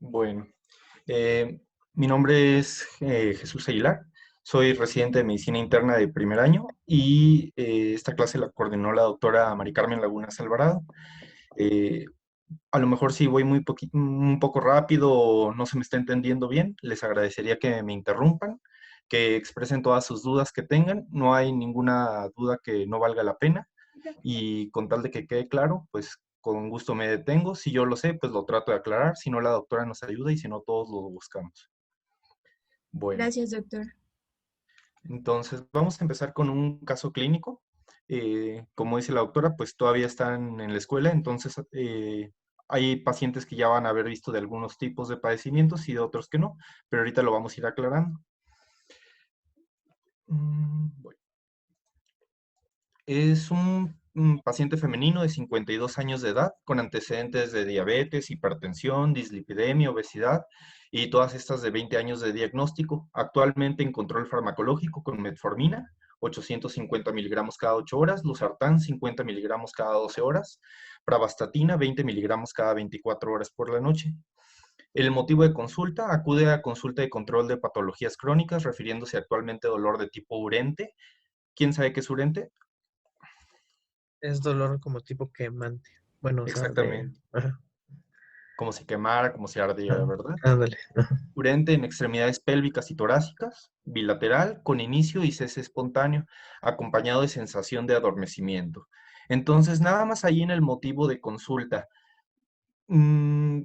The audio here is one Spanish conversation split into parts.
Bueno, eh, mi nombre es Jesús Aguilar, soy residente de Medicina Interna de primer año y esta clase la coordinó la doctora Mari Carmen Lagunas Alvarado. Eh, a lo mejor si voy un poco rápido o no se me está entendiendo bien, les agradecería que me interrumpan, que expresen todas sus dudas que tengan. No hay ninguna duda que no valga la pena y con tal de que quede claro, pues con gusto me detengo. Si yo lo sé, pues lo trato de aclarar. Si no, la doctora nos ayuda y si no, todos lo buscamos. Bueno, Gracias, doctor. entonces vamos a empezar con un caso clínico. Como dice la doctora, pues todavía están en la escuela, entonces hay pacientes que ya van a haber visto de algunos tipos de padecimientos y de otros que no, pero ahorita lo vamos a ir aclarando. Bueno. Es un paciente femenino de 52 años de edad con antecedentes de diabetes, hipertensión, dislipidemia, obesidad y todas estas de 20 años de diagnóstico. Actualmente en control farmacológico con metformina, 850 miligramos cada 8 horas, losartán, 50 miligramos cada 12 horas, pravastatina, 20 miligramos cada 24 horas por la noche. El motivo de consulta: acude a consulta de control de patologías crónicas, refiriéndose actualmente a dolor de tipo urente. ¿Quién sabe qué es urente? Es dolor como tipo quemante. Bueno, o sea, de... Exactamente. Ajá, Como si quemara, como si ardiera, ajá, ¿verdad? ándale. Ajá. Urente en extremidades pélvicas y torácicas, bilateral, con inicio y cese espontáneo, acompañado de sensación de adormecimiento. Entonces, nada más ahí en el motivo de consulta, mm,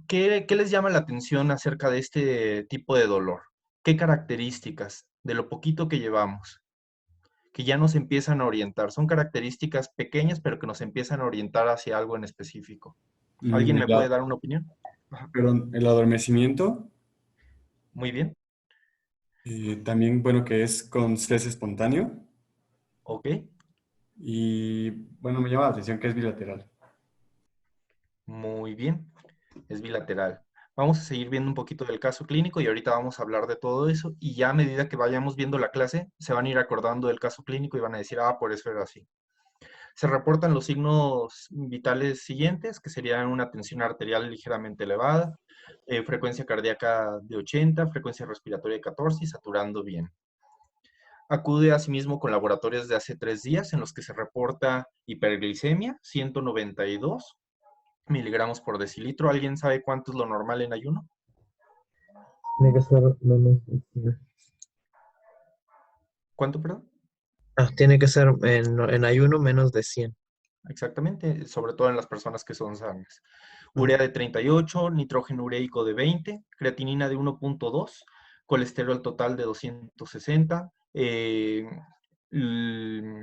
¿qué les llama la atención acerca de este tipo de dolor? ¿Qué características de lo poquito que llevamos, que ya nos empiezan a orientar? Son características pequeñas, pero que nos empiezan a orientar hacia algo en específico. ¿Alguien me El, puede dar una opinión? Ajá. perdón, el adormecimiento, Muy bien. también, bueno, que es con cese espontáneo. Ok. Y bueno, me llama la atención que es bilateral. Muy bien, es bilateral. Vamos a seguir viendo un poquito del caso clínico y ahorita vamos a hablar de todo eso y ya a medida que vayamos viendo la clase se van a ir acordando del caso clínico y van a decir, ah, por eso era así. Se reportan los signos vitales siguientes, que serían una tensión arterial ligeramente elevada, frecuencia cardíaca de 80, frecuencia respiratoria de 14 y saturando bien. Acude asimismo con laboratorios de hace 3 días en los que se reporta hiperglicemia, 192 miligramos por decilitro. ¿Alguien sabe cuánto es lo normal en ayuno? Tiene que ser menos de 100. ¿Cuánto, perdón? Tiene que ser en ayuno menos de 100. Exactamente, sobre todo en las personas que son sanas. Ajá. Urea de 38, nitrógeno ureico de 20, creatinina de 1.2, colesterol total de 260,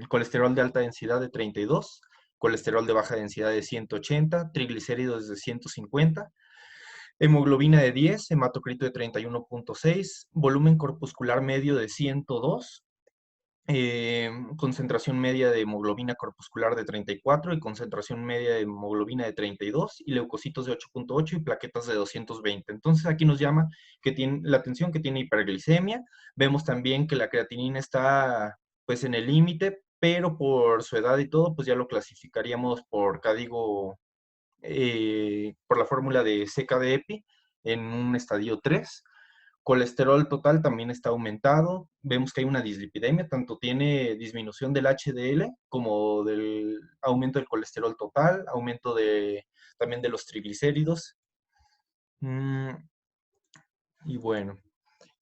colesterol de alta densidad de 32, colesterol de baja densidad de 180, triglicéridos de 150, hemoglobina de 10, hematocrito de 31.6, volumen corpuscular medio de 102, concentración media de hemoglobina corpuscular de 34 y concentración media de hemoglobina de 32 y leucocitos de 8.8 y plaquetas de 220. Entonces aquí nos llama que tiene la atención que tiene hiperglicemia. Vemos también que la creatinina está pues en el límite, pero por su edad y todo, pues ya lo clasificaríamos por código, por la fórmula de CKD-EPI en un estadio 3. Colesterol total también está aumentado. Vemos que hay una dislipidemia, tanto tiene disminución del HDL como del aumento del colesterol total, aumento también de los triglicéridos. Mm, y bueno,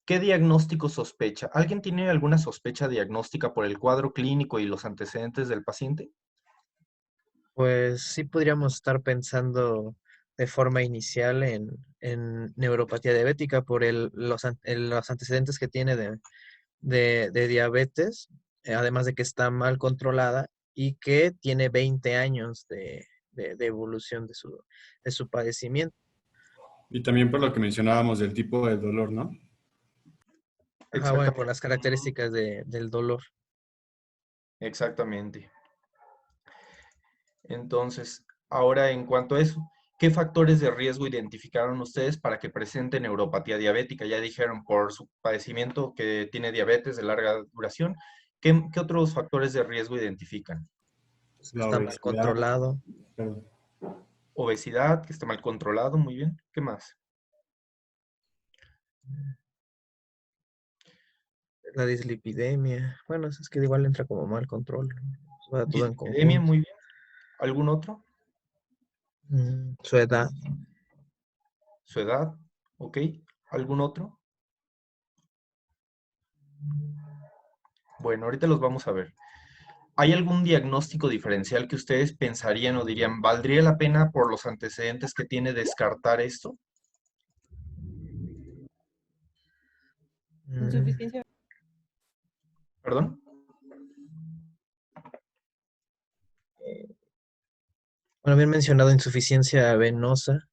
¿qué diagnóstico sospecha? ¿Alguien tiene alguna sospecha diagnóstica por el cuadro clínico y los antecedentes del paciente? Pues sí podríamos estar pensando de forma inicial en neuropatía diabética por los antecedentes que tiene de diabetes, además de que está mal controlada y que tiene 20 años de evolución de su padecimiento. Y también por lo Sí, que mencionábamos del tipo de dolor, ¿no? Ajá, bueno, por las exactamente. características del dolor. Exactamente. Entonces, ahora en cuanto a eso, ¿qué factores de riesgo identificaron ustedes para que presente neuropatía diabética? Ya dijeron por su padecimiento que tiene diabetes de larga duración. ¿Qué otros factores de riesgo identifican? Pues que La está mal obesidad, controlado. pero Obesidad, que está mal controlado, muy bien. ¿Qué más? La dislipidemia. Bueno, es que igual entra como mal control, ¿no? Va todo en Dislipidemia, conjunto. muy bien. ¿Algún otro? Su edad. Su edad, ¿ok? ¿Algún otro? Bueno, ahorita los vamos a ver. ¿Hay algún diagnóstico diferencial que ustedes pensarían o dirían, valdría la pena por los antecedentes que tiene descartar esto? Mm, Insuficiencia. ¿Perdón? Bueno, habían mencionado insuficiencia venosa.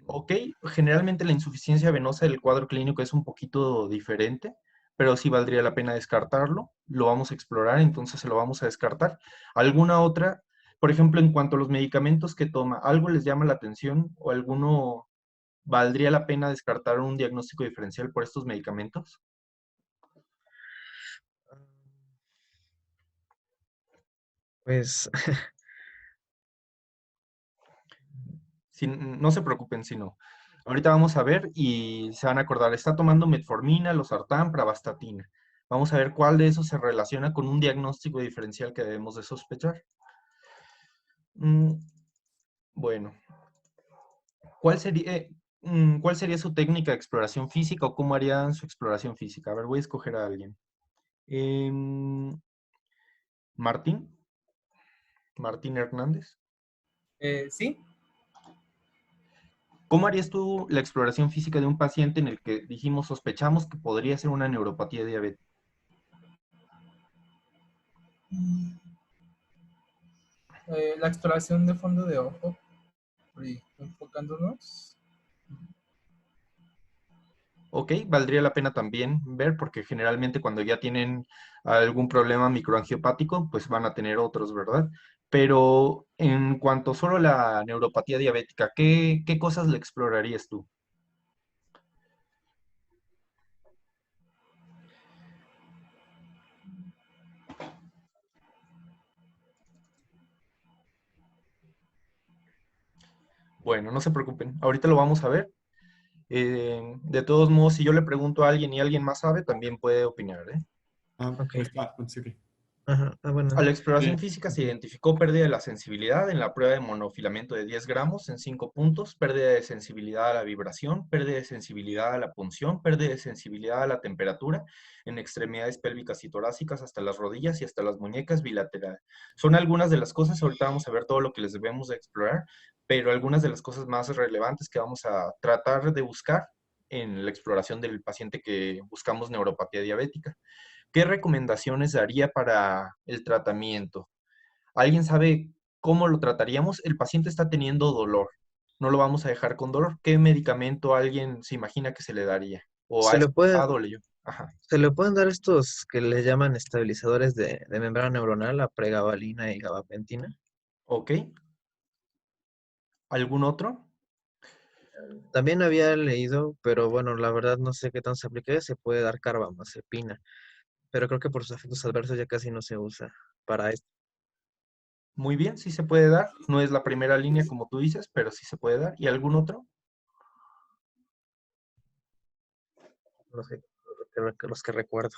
Ok, generalmente la insuficiencia venosa del cuadro clínico es un poquito diferente, pero sí valdría la pena descartarlo. Lo vamos a explorar, entonces se lo vamos a descartar. ¿Alguna otra? Por ejemplo, en cuanto a los medicamentos que toma, ¿algo les llama la atención o alguno valdría la pena descartar un diagnóstico diferencial por estos medicamentos? Pues, No se preocupen si no. Ahorita vamos a ver y se van a acordar, está tomando metformina, losartán, pravastatina. Vamos a ver cuál de esos se relaciona con un diagnóstico diferencial que debemos de sospechar. Mm, bueno, ¿cuál sería, cuál sería su técnica de exploración física o cómo harían su exploración física? A ver, voy a escoger a alguien. Martín, Martín Hernández. Sí, ¿Cómo harías tú la exploración física de un paciente en el que dijimos sospechamos que podría ser una neuropatía diabética? la exploración de fondo de ojo, enfocándonos. Ok, valdría la pena también ver porque generalmente cuando ya tienen algún problema microangiopático, pues van a tener otros, ¿verdad? Pero en cuanto solo a la neuropatía diabética, ¿qué cosas le explorarías tú? Bueno, no se preocupen, ahorita lo vamos a ver. De todos modos, si yo le pregunto a alguien y alguien más sabe, también puede opinar, ¿eh? ok. Está, sí, ok. Ajá, A bueno. la exploración Eh, física se identificó pérdida de la sensibilidad en la prueba de monofilamento de 10 gramos en 5 puntos, pérdida de sensibilidad a la vibración, pérdida de sensibilidad a la punción, pérdida de sensibilidad a la temperatura en extremidades pélvicas y torácicas hasta las rodillas y hasta las muñecas bilateral. Son algunas de las cosas, ahorita vamos a ver todo lo que les debemos de explorar, pero algunas de las cosas más relevantes que vamos a tratar de buscar en la exploración del paciente que buscamos neuropatía diabética. ¿Qué recomendaciones daría para el tratamiento? ¿Alguien sabe cómo lo trataríamos? El paciente está teniendo dolor. No lo vamos a dejar con dolor. ¿Qué medicamento alguien se imagina que se le daría? ¿O ha Se le puede, escuchado, leyó? Ajá. se le pueden dar estos que le llaman estabilizadores de membrana neuronal, la pregabalina y gabapentina. Ok. ¿Algún otro? También había leído, pero bueno, la verdad no sé qué tan se aplique, se puede dar carbamazepina, pero creo que por sus efectos adversos ya casi no se usa para esto. Muy bien, sí se puede dar. No es la primera línea como tú dices, pero sí se puede dar. ¿Y algún otro? Los que recuerdo.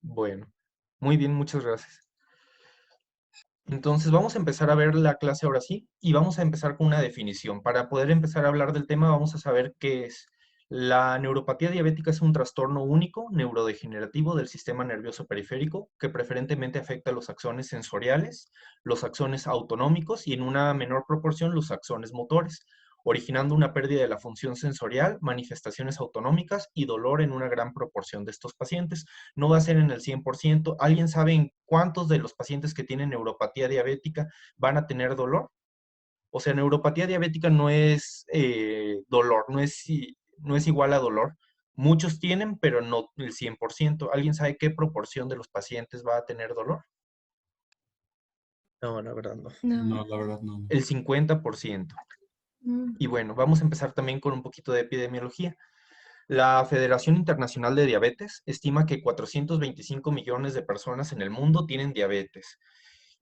Bueno, muy bien, muchas gracias. Entonces vamos a empezar a ver la clase ahora sí y vamos a empezar con una definición. Para poder empezar a hablar del tema vamos a saber qué es. La neuropatía diabética es un trastorno único neurodegenerativo del sistema nervioso periférico que preferentemente afecta los axones sensoriales, los axones autonómicos y en una menor proporción los axones motores, originando una pérdida de la función sensorial, manifestaciones autonómicas y dolor en una gran proporción de estos pacientes. No va a ser en el 100%. ¿Alguien sabe en cuántos de los pacientes que tienen neuropatía diabética van a tener dolor? O sea, neuropatía diabética no es dolor, no es igual a dolor. Muchos tienen, pero no el 100%. ¿Alguien sabe qué proporción de los pacientes va a tener dolor? No, la verdad no. No. no, la verdad no. No. El 50%. Mm. Y bueno, vamos a empezar también con un poquito de epidemiología. La Federación Internacional de Diabetes estima que 425 millones de personas en el mundo tienen diabetes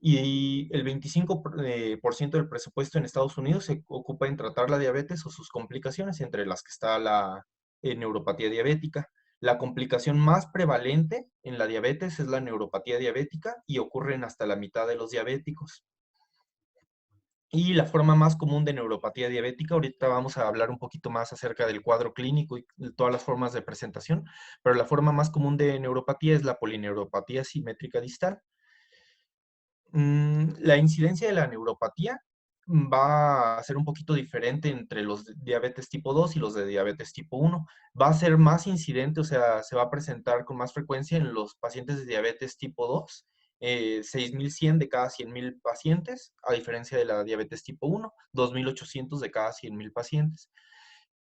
y el 25% del presupuesto en Estados Unidos se ocupa en tratar la diabetes o sus complicaciones, entre las que está neuropatía diabética. La complicación más prevalente en la diabetes es la neuropatía diabética y ocurre en hasta la mitad de los diabéticos. Y la forma más común de neuropatía diabética, ahorita vamos a hablar un poquito más acerca del cuadro clínico y todas las formas de presentación, pero la forma más común de neuropatía es la polineuropatía simétrica distal. La incidencia de la neuropatía va a ser un poquito diferente entre los de diabetes tipo 2 y los de diabetes tipo 1. Va a ser más incidente, o sea, se va a presentar con más frecuencia en los pacientes de diabetes tipo 2, 6.100 de cada 100.000 pacientes, a diferencia de la diabetes tipo 1, 2.800 de cada 100.000 pacientes.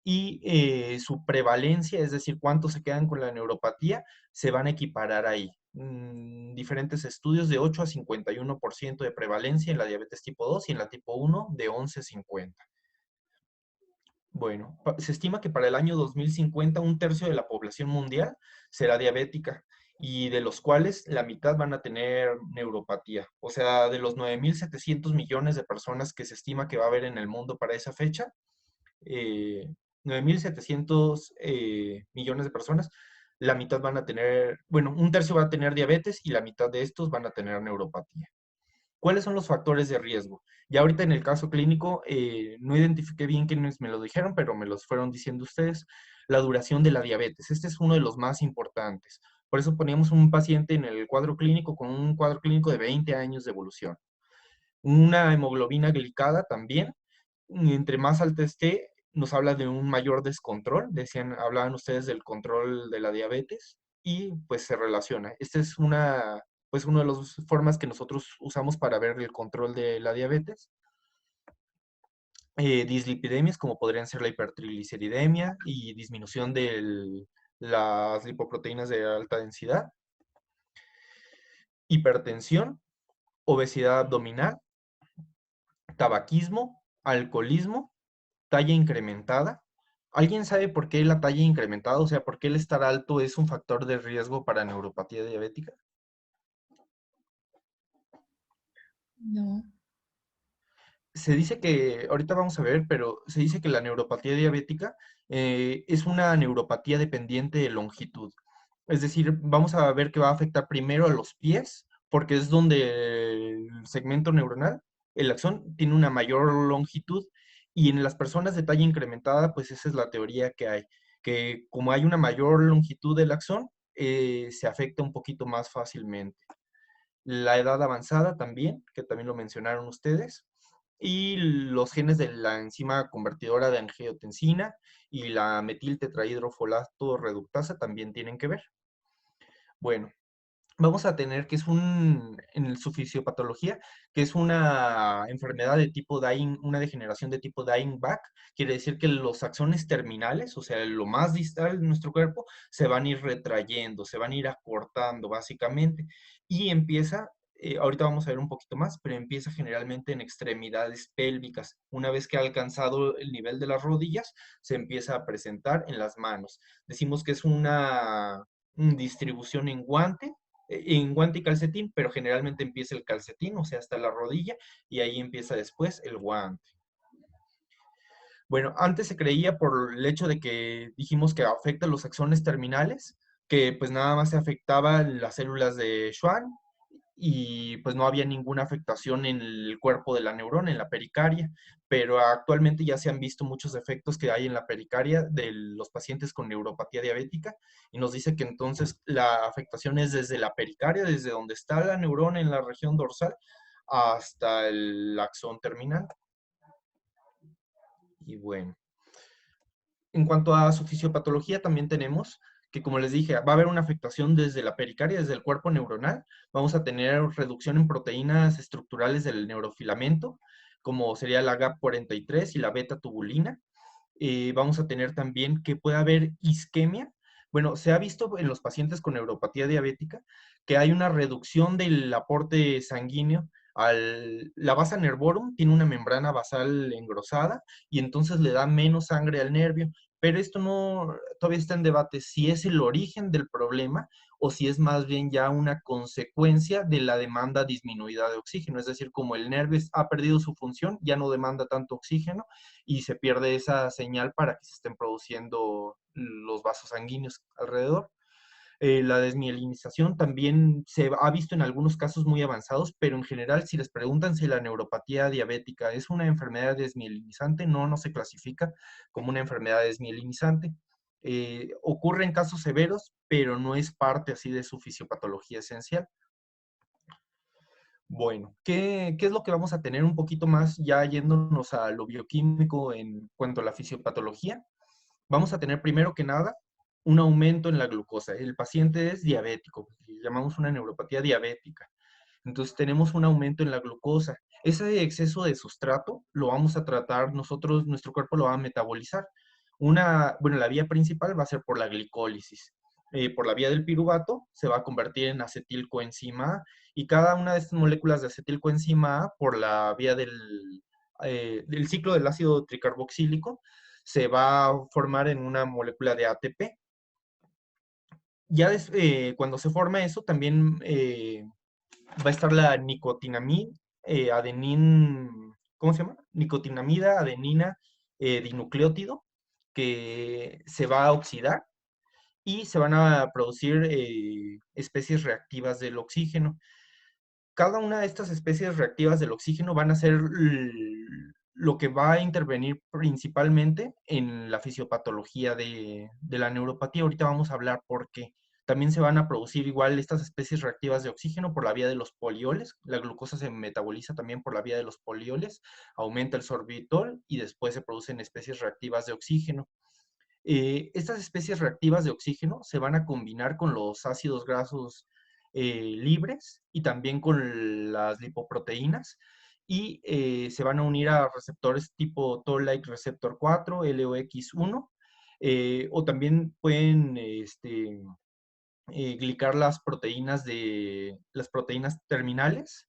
Y su prevalencia, es decir, cuántos se quedan con la neuropatía, se van a equiparar ahí. Diferentes estudios de 8 a 51% de prevalencia en la diabetes tipo 2 y en la tipo 1 de 11 a 50. Bueno, se estima que para el año 2050 un tercio de la población mundial será diabética y de los cuales la mitad van a tener neuropatía. O sea, de los 9.700 millones de personas que se estima que va a haber en el mundo para esa fecha, 9.700 millones de personas, la mitad van a tener, bueno, un tercio va a tener diabetes y la mitad de estos van a tener neuropatía. ¿Cuáles son los factores de riesgo? Ya ahorita en el caso clínico no identifiqué bien quiénes me lo dijeron, pero me los fueron diciendo ustedes. La duración de la diabetes. Este es uno de los más importantes. Por eso poníamos un paciente en el cuadro clínico con un cuadro clínico de 20 años de evolución. Una hemoglobina glicada también. Entre más alta esté, nos habla de un mayor descontrol. Hablaban ustedes del control de la diabetes y pues se relaciona. Esta es una de las formas que nosotros usamos para ver el control de la diabetes. Dislipidemias, como podrían ser la hipertrigliceridemia y disminución de las lipoproteínas de alta densidad. Hipertensión, obesidad abdominal, tabaquismo, alcoholismo, talla incrementada. ¿Alguien sabe por qué la talla incrementada? O sea, ¿por qué el estar alto es un factor de riesgo para neuropatía diabética? No. Se dice que, ahorita vamos a ver, pero se dice que la neuropatía diabética es una neuropatía dependiente de longitud. Es decir, vamos a ver que va a afectar primero a los pies, porque es donde el segmento neuronal, el axón, tiene una mayor longitud, y en las personas de talla incrementada, pues esa es la teoría que hay, que como hay una mayor longitud del axón, se afecta un poquito más fácilmente. La edad avanzada también, que también lo mencionaron ustedes, y los genes de la enzima convertidora de angiotensina y la metiltetrahidrofolato reductasa también tienen que ver. Bueno, vamos a tener que es en su fisiopatología, que es una enfermedad de tipo Dying, una degeneración de tipo Dying-Bach. Quiere decir que los axones terminales, o sea, lo más distal de nuestro cuerpo, se van a ir retrayendo, se van a ir acortando básicamente. Y empieza, ahorita vamos a ver un poquito más, pero empieza generalmente en extremidades pélvicas. Una vez que ha alcanzado el nivel de las rodillas, se empieza a presentar en las manos. Decimos que es una distribución en guante y calcetín, pero generalmente empieza el calcetín, o sea, hasta la rodilla, y ahí empieza después el guante. Bueno, antes se creía por el hecho de que dijimos que afecta los axones terminales, que pues nada más se afectaba las células de Schwann y pues no había ninguna afectación en el cuerpo de la neurona, en la pericardia, pero actualmente ya se han visto muchos efectos que hay en la pericardia de los pacientes con neuropatía diabética y nos dice que entonces la afectación es desde la pericardia, desde donde está la neurona en la región dorsal hasta el axón terminal. Y bueno, en cuanto a su fisiopatología, también tenemos que, como les dije, va a haber una afectación desde la pericardia, desde el cuerpo neuronal. Vamos a tener reducción en proteínas estructurales del neurofilamento, como sería la GAP43 y la beta-tubulina. Vamos a tener también que puede haber isquemia. Bueno, se ha visto en los pacientes con neuropatía diabética que hay una reducción del aporte sanguíneo. La vasa nervorum tiene una membrana basal engrosada y entonces le da menos sangre al nervio, pero esto no, todavía está en debate si es el origen del problema o si es más bien ya una consecuencia de la demanda disminuida de oxígeno. Es decir, como el nervio ha perdido su función, ya no demanda tanto oxígeno y se pierde esa señal para que se estén produciendo los vasos sanguíneos alrededor. La desmielinización también se ha visto en algunos casos muy avanzados, pero en general, si les preguntan si la neuropatía diabética es una enfermedad desmielinizante, no se clasifica como una enfermedad desmielinizante. Ocurre en casos severos, pero no es parte así de su fisiopatología esencial. Bueno, ¿qué es lo que vamos a tener un poquito más ya yéndonos a lo bioquímico en cuanto a la fisiopatología? Vamos a tener primero que nada un aumento en la glucosa. El paciente es diabético, llamamos una neuropatía diabética. Entonces tenemos un aumento en la glucosa. Ese exceso de sustrato lo vamos a tratar nosotros, nuestro cuerpo lo va a metabolizar. Bueno, la vía principal va a ser por la glicólisis. Por la vía del piruvato se va a convertir en acetilcoenzima A y cada una de estas moléculas de acetilcoenzima A por la vía del ciclo del ácido tricarboxílico se va a formar en una molécula de ATP. Ya cuando se forma eso, también va a estar la nicotinamida, ¿cómo se llama? Nicotinamida, adenina, dinucleótido, que se va a oxidar y se van a producir especies reactivas del oxígeno. Cada una de estas especies reactivas del oxígeno van a ser lo que va a intervenir principalmente en la fisiopatología de la neuropatía. Ahorita vamos a hablar por qué. También se van a producir igual estas especies reactivas de oxígeno por la vía de los polioles. La glucosa se metaboliza también por la vía de los polioles, aumenta el sorbitol y después se producen especies reactivas de oxígeno. Estas especies reactivas de oxígeno se van a combinar con los ácidos grasos libres y también con las lipoproteínas y se van a unir a receptores tipo Toll-like receptor 4, LOX1, o también pueden glicar las proteínas terminales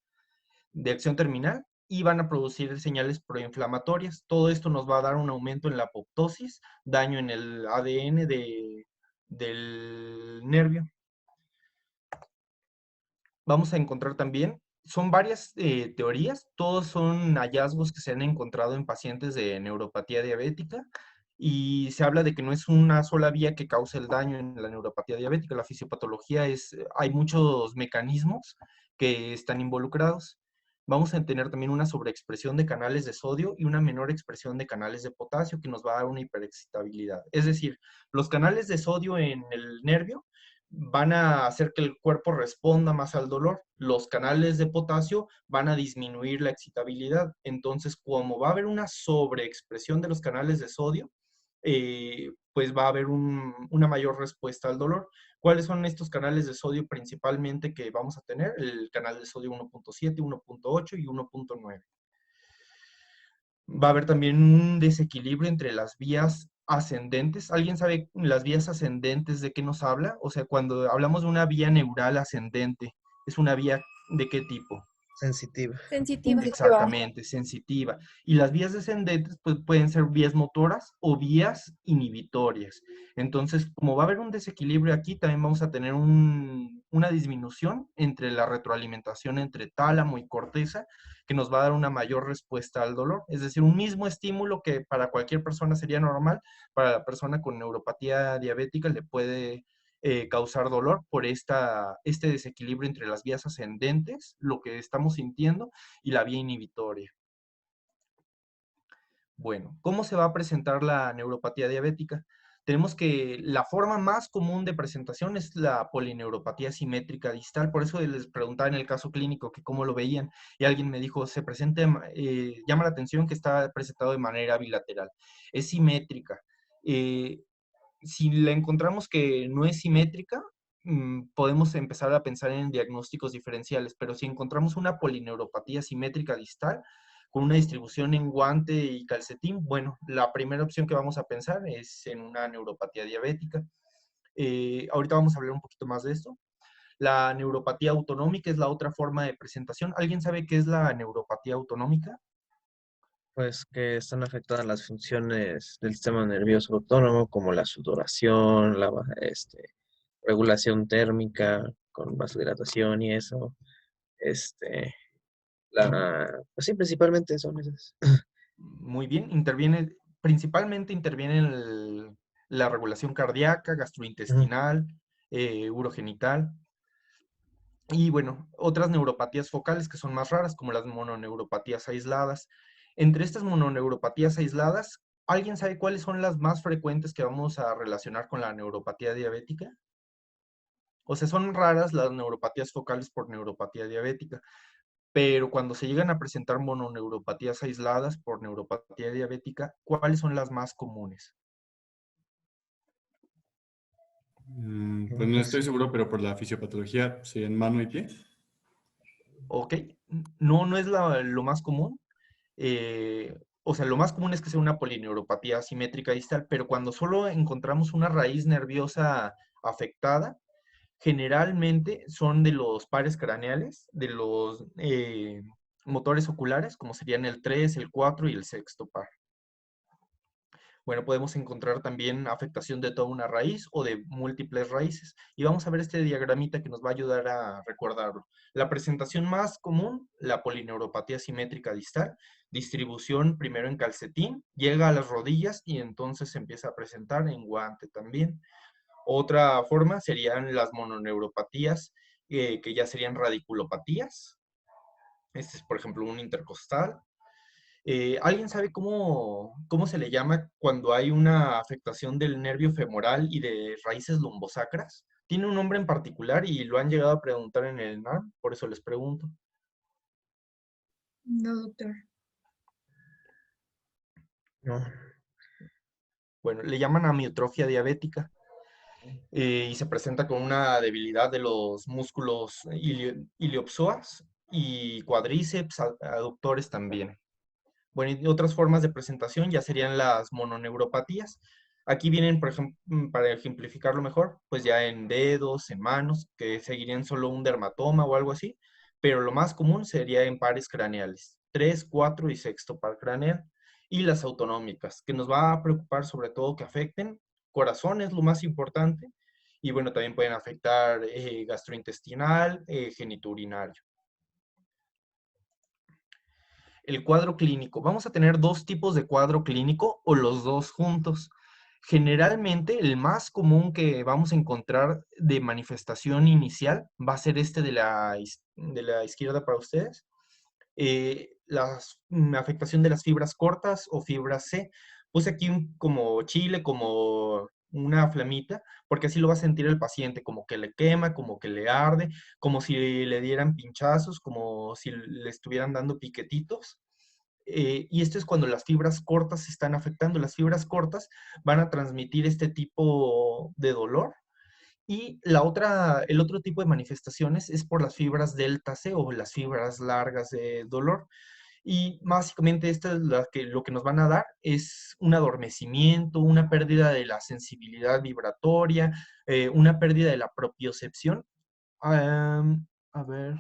de acción terminal y van a producir señales proinflamatorias. Todo esto nos va a dar un aumento en la apoptosis, daño en el ADN del nervio. Vamos a encontrar también, son varias teorías, todos son hallazgos que se han encontrado en pacientes de neuropatía diabética y se habla de que no es una sola vía que causa el daño en la neuropatía diabética, la fisiopatología hay muchos mecanismos que están involucrados. Vamos a tener también una sobreexpresión de canales de sodio y una menor expresión de canales de potasio que nos va a dar una hiperexcitabilidad. Es decir, los canales de sodio en el nervio van a hacer que el cuerpo responda más al dolor. Los canales de potasio van a disminuir la excitabilidad. Entonces, como va a haber una sobreexpresión de los canales de sodio, pues va a haber una mayor respuesta al dolor. ¿Cuáles son estos canales de sodio principalmente que vamos a tener? El canal de sodio 1.7, 1.8 y 1.9. Va a haber también un desequilibrio entre las vías ascendentes. ¿Alguien sabe las vías ascendentes de qué nos habla? O sea, cuando hablamos de una vía neural ascendente, ¿es una vía de qué tipo? Sensitiva. Sensitiva. Exactamente, sensitiva. Y las vías descendentes pues, pueden ser vías motoras o vías inhibitorias. Entonces, como va a haber un desequilibrio aquí, también vamos a tener una disminución entre la retroalimentación entre tálamo y corteza, que nos va a dar una mayor respuesta al dolor. Es decir, un mismo estímulo que para cualquier persona sería normal, para la persona con neuropatía diabética le puede causar dolor por este desequilibrio entre las vías ascendentes, lo que estamos sintiendo, y la vía inhibitoria. Bueno, ¿cómo se va a presentar la neuropatía diabética? Tenemos que la forma más común de presentación es la polineuropatía simétrica distal. Por eso les preguntaba en el caso clínico que cómo lo veían y alguien me dijo, llama la atención que está presentado de manera bilateral. Es simétrica. Si la encontramos que no es simétrica, podemos empezar a pensar en diagnósticos diferenciales, pero si encontramos una polineuropatía simétrica distal, con una distribución en guante y calcetín, bueno, la primera opción que vamos a pensar es en una neuropatía diabética. Ahorita vamos a hablar un poquito más de esto. La neuropatía autonómica es la otra forma de presentación. ¿Alguien sabe qué es la neuropatía autonómica? Pues que están afectadas las funciones del sistema nervioso autónomo, como la sudoración, regulación térmica con vasodilatación y eso. Este, pues sí, principalmente son esas. Muy bien, principalmente interviene la regulación cardíaca, Ujú. gastrointestinal, urogenital. Y bueno, otras neuropatías focales que son más raras, como las mononeuropatías aisladas. Entre estas mononeuropatías aisladas, ¿alguien sabe cuáles son las más frecuentes que vamos a relacionar con la neuropatía diabética? O sea, son raras las neuropatías focales por neuropatía diabética, pero cuando se llegan a presentar mononeuropatías aisladas por neuropatía diabética, ¿cuáles son las más comunes? Pues no estoy Pues, seguro, pero por la fisiopatología, sí, en mano y pie. ¿Ok? No, no es lo más común. O sea, lo más común es que sea una polineuropatía asimétrica distal, pero cuando solo encontramos una raíz nerviosa afectada, generalmente son de los pares craneales, de los motores oculares, como serían el 3, el 4 y el sexto par. Bueno, podemos encontrar también afectación de toda una raíz o de múltiples raíces. Y vamos a ver este diagramita que nos va a ayudar a recordarlo. La presentación más común, la polineuropatía simétrica distal, distribución primero en calcetín, llega a las rodillas y entonces se empieza a presentar en guante también. Otra forma serían las mononeuropatías, que ya serían radiculopatías. Este es, por ejemplo, un intercostal. ¿Alguien sabe cómo se le llama cuando hay una afectación del nervio femoral y de raíces lumbosacras? Tiene un nombre en particular y lo han llegado a preguntar en el NARM, por eso les pregunto. No, doctor. no. Bueno, le llaman amiotrofia diabética y se presenta con una debilidad de los músculos iliopsoas y cuádriceps, aductores también. Bueno, y otras formas de presentación ya serían las mononeuropatías. Aquí vienen, por ejemplo, para ejemplificarlo mejor, pues ya en dedos, en manos, que seguirían solo un dermatoma o algo así, pero lo más común sería en pares craneales, 3, 4 y sexto par craneal, y las autonómicas, que nos va a preocupar sobre todo que afecten corazón, es lo más importante, y bueno, también pueden afectar gastrointestinal, genitourinario. El cuadro clínico. Vamos a tener dos tipos de cuadro clínico o los dos juntos. Generalmente, el más común que vamos a encontrar de manifestación inicial va a ser este de la izquierda para ustedes. Afectación de las fibras cortas o fibras C. Puse aquí como chile, como una flamita, porque así lo va a sentir el paciente, como que le quema, como que le arde, como si le dieran pinchazos, como si le estuvieran dando piquetitos. Y esto es cuando las fibras cortas se están afectando. Las fibras cortas van a transmitir este tipo de dolor. Y el otro tipo de manifestaciones es por las fibras delta C o las fibras largas de dolor. Y básicamente esto es lo que nos van a dar es un adormecimiento, una pérdida de la sensibilidad vibratoria, una pérdida de la propiocepción. A ver,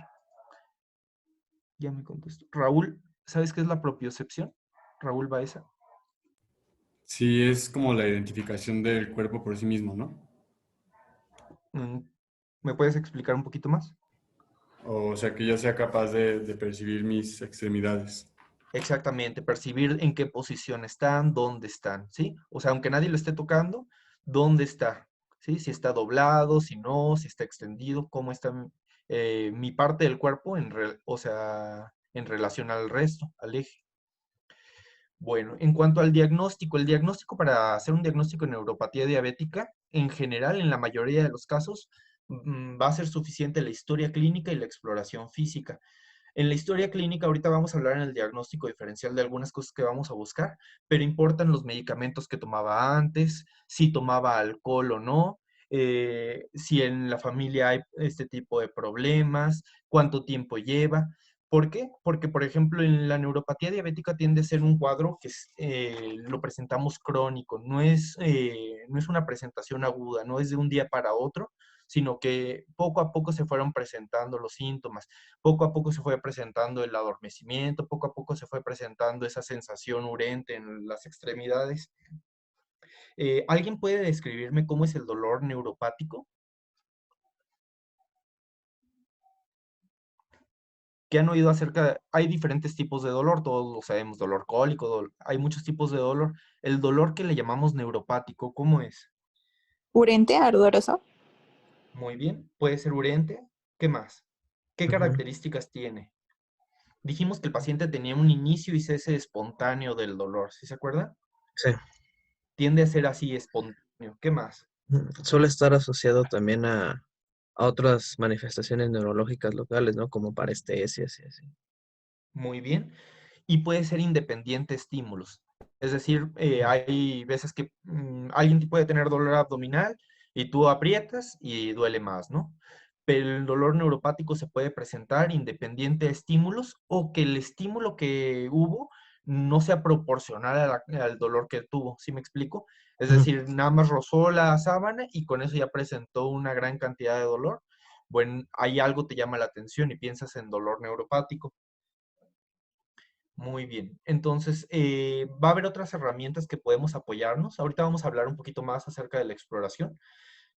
ya me contesto. Raúl, ¿sabes qué es la propiocepción? Raúl Baeza. Sí, es como la identificación del cuerpo por sí mismo, ¿no? Mm, ¿Me puedes explicar un poquito más? O sea, que yo sea capaz de percibir mis extremidades. Exactamente, percibir en qué posición están, dónde están, ¿sí? O sea, aunque nadie lo esté tocando, ¿dónde está? ¿Sí? Si está doblado, si no, si está extendido, cómo está mi parte del cuerpo, o sea, en relación al resto, al eje. Bueno, en cuanto al diagnóstico, el diagnóstico para hacer un diagnóstico de neuropatía diabética, en general, en la mayoría de los casos, va a ser suficiente la historia clínica y la exploración física. En la historia clínica, ahorita vamos a hablar en el diagnóstico diferencial de algunas cosas que vamos a buscar, pero importan los medicamentos que tomaba antes, si tomaba alcohol o no, si en la familia hay este tipo de problemas, cuánto tiempo lleva. ¿Por qué? Porque, por ejemplo, en la neuropatía diabética tiende a ser un cuadro que lo presentamos crónico, no es una presentación aguda, no es de un día para otro, sino que poco a poco se fueron presentando los síntomas, poco a poco se fue presentando el adormecimiento, poco a poco se fue presentando esa sensación urente en las extremidades. ¿Alguien puede describirme cómo es el dolor neuropático? ¿Qué han oído acerca? Hay diferentes tipos de dolor, todos lo sabemos, dolor cólico, hay muchos tipos de dolor. El dolor que le llamamos neuropático, ¿cómo es? Urente, ardoroso. Muy bien, puede ser urente. ¿Qué más? ¿Qué Ujú. características tiene? Dijimos que el paciente tenía un inicio y cese espontáneo del dolor, ¿sí se acuerda? Sí. Tiende a ser así espontáneo. ¿Qué más? Suele estar asociado también a otras manifestaciones neurológicas locales, ¿no? Como parestesias y así. Muy bien. Y puede ser independiente de estímulos. Es decir, hay veces que alguien puede tener dolor abdominal y tú aprietas y duele más, ¿no? Pero el dolor neuropático se puede presentar independiente de estímulos o que el estímulo que hubo no sea proporcional al dolor que tuvo, ¿sí me explico? Es Ujú. decir, nada más rozó la sábana y con eso ya presentó una gran cantidad de dolor. Bueno, ahí algo te llama la atención y piensas en dolor neuropático. Muy bien. Entonces, va a haber otras herramientas que podemos apoyarnos. Ahorita vamos a hablar un poquito más acerca de la exploración.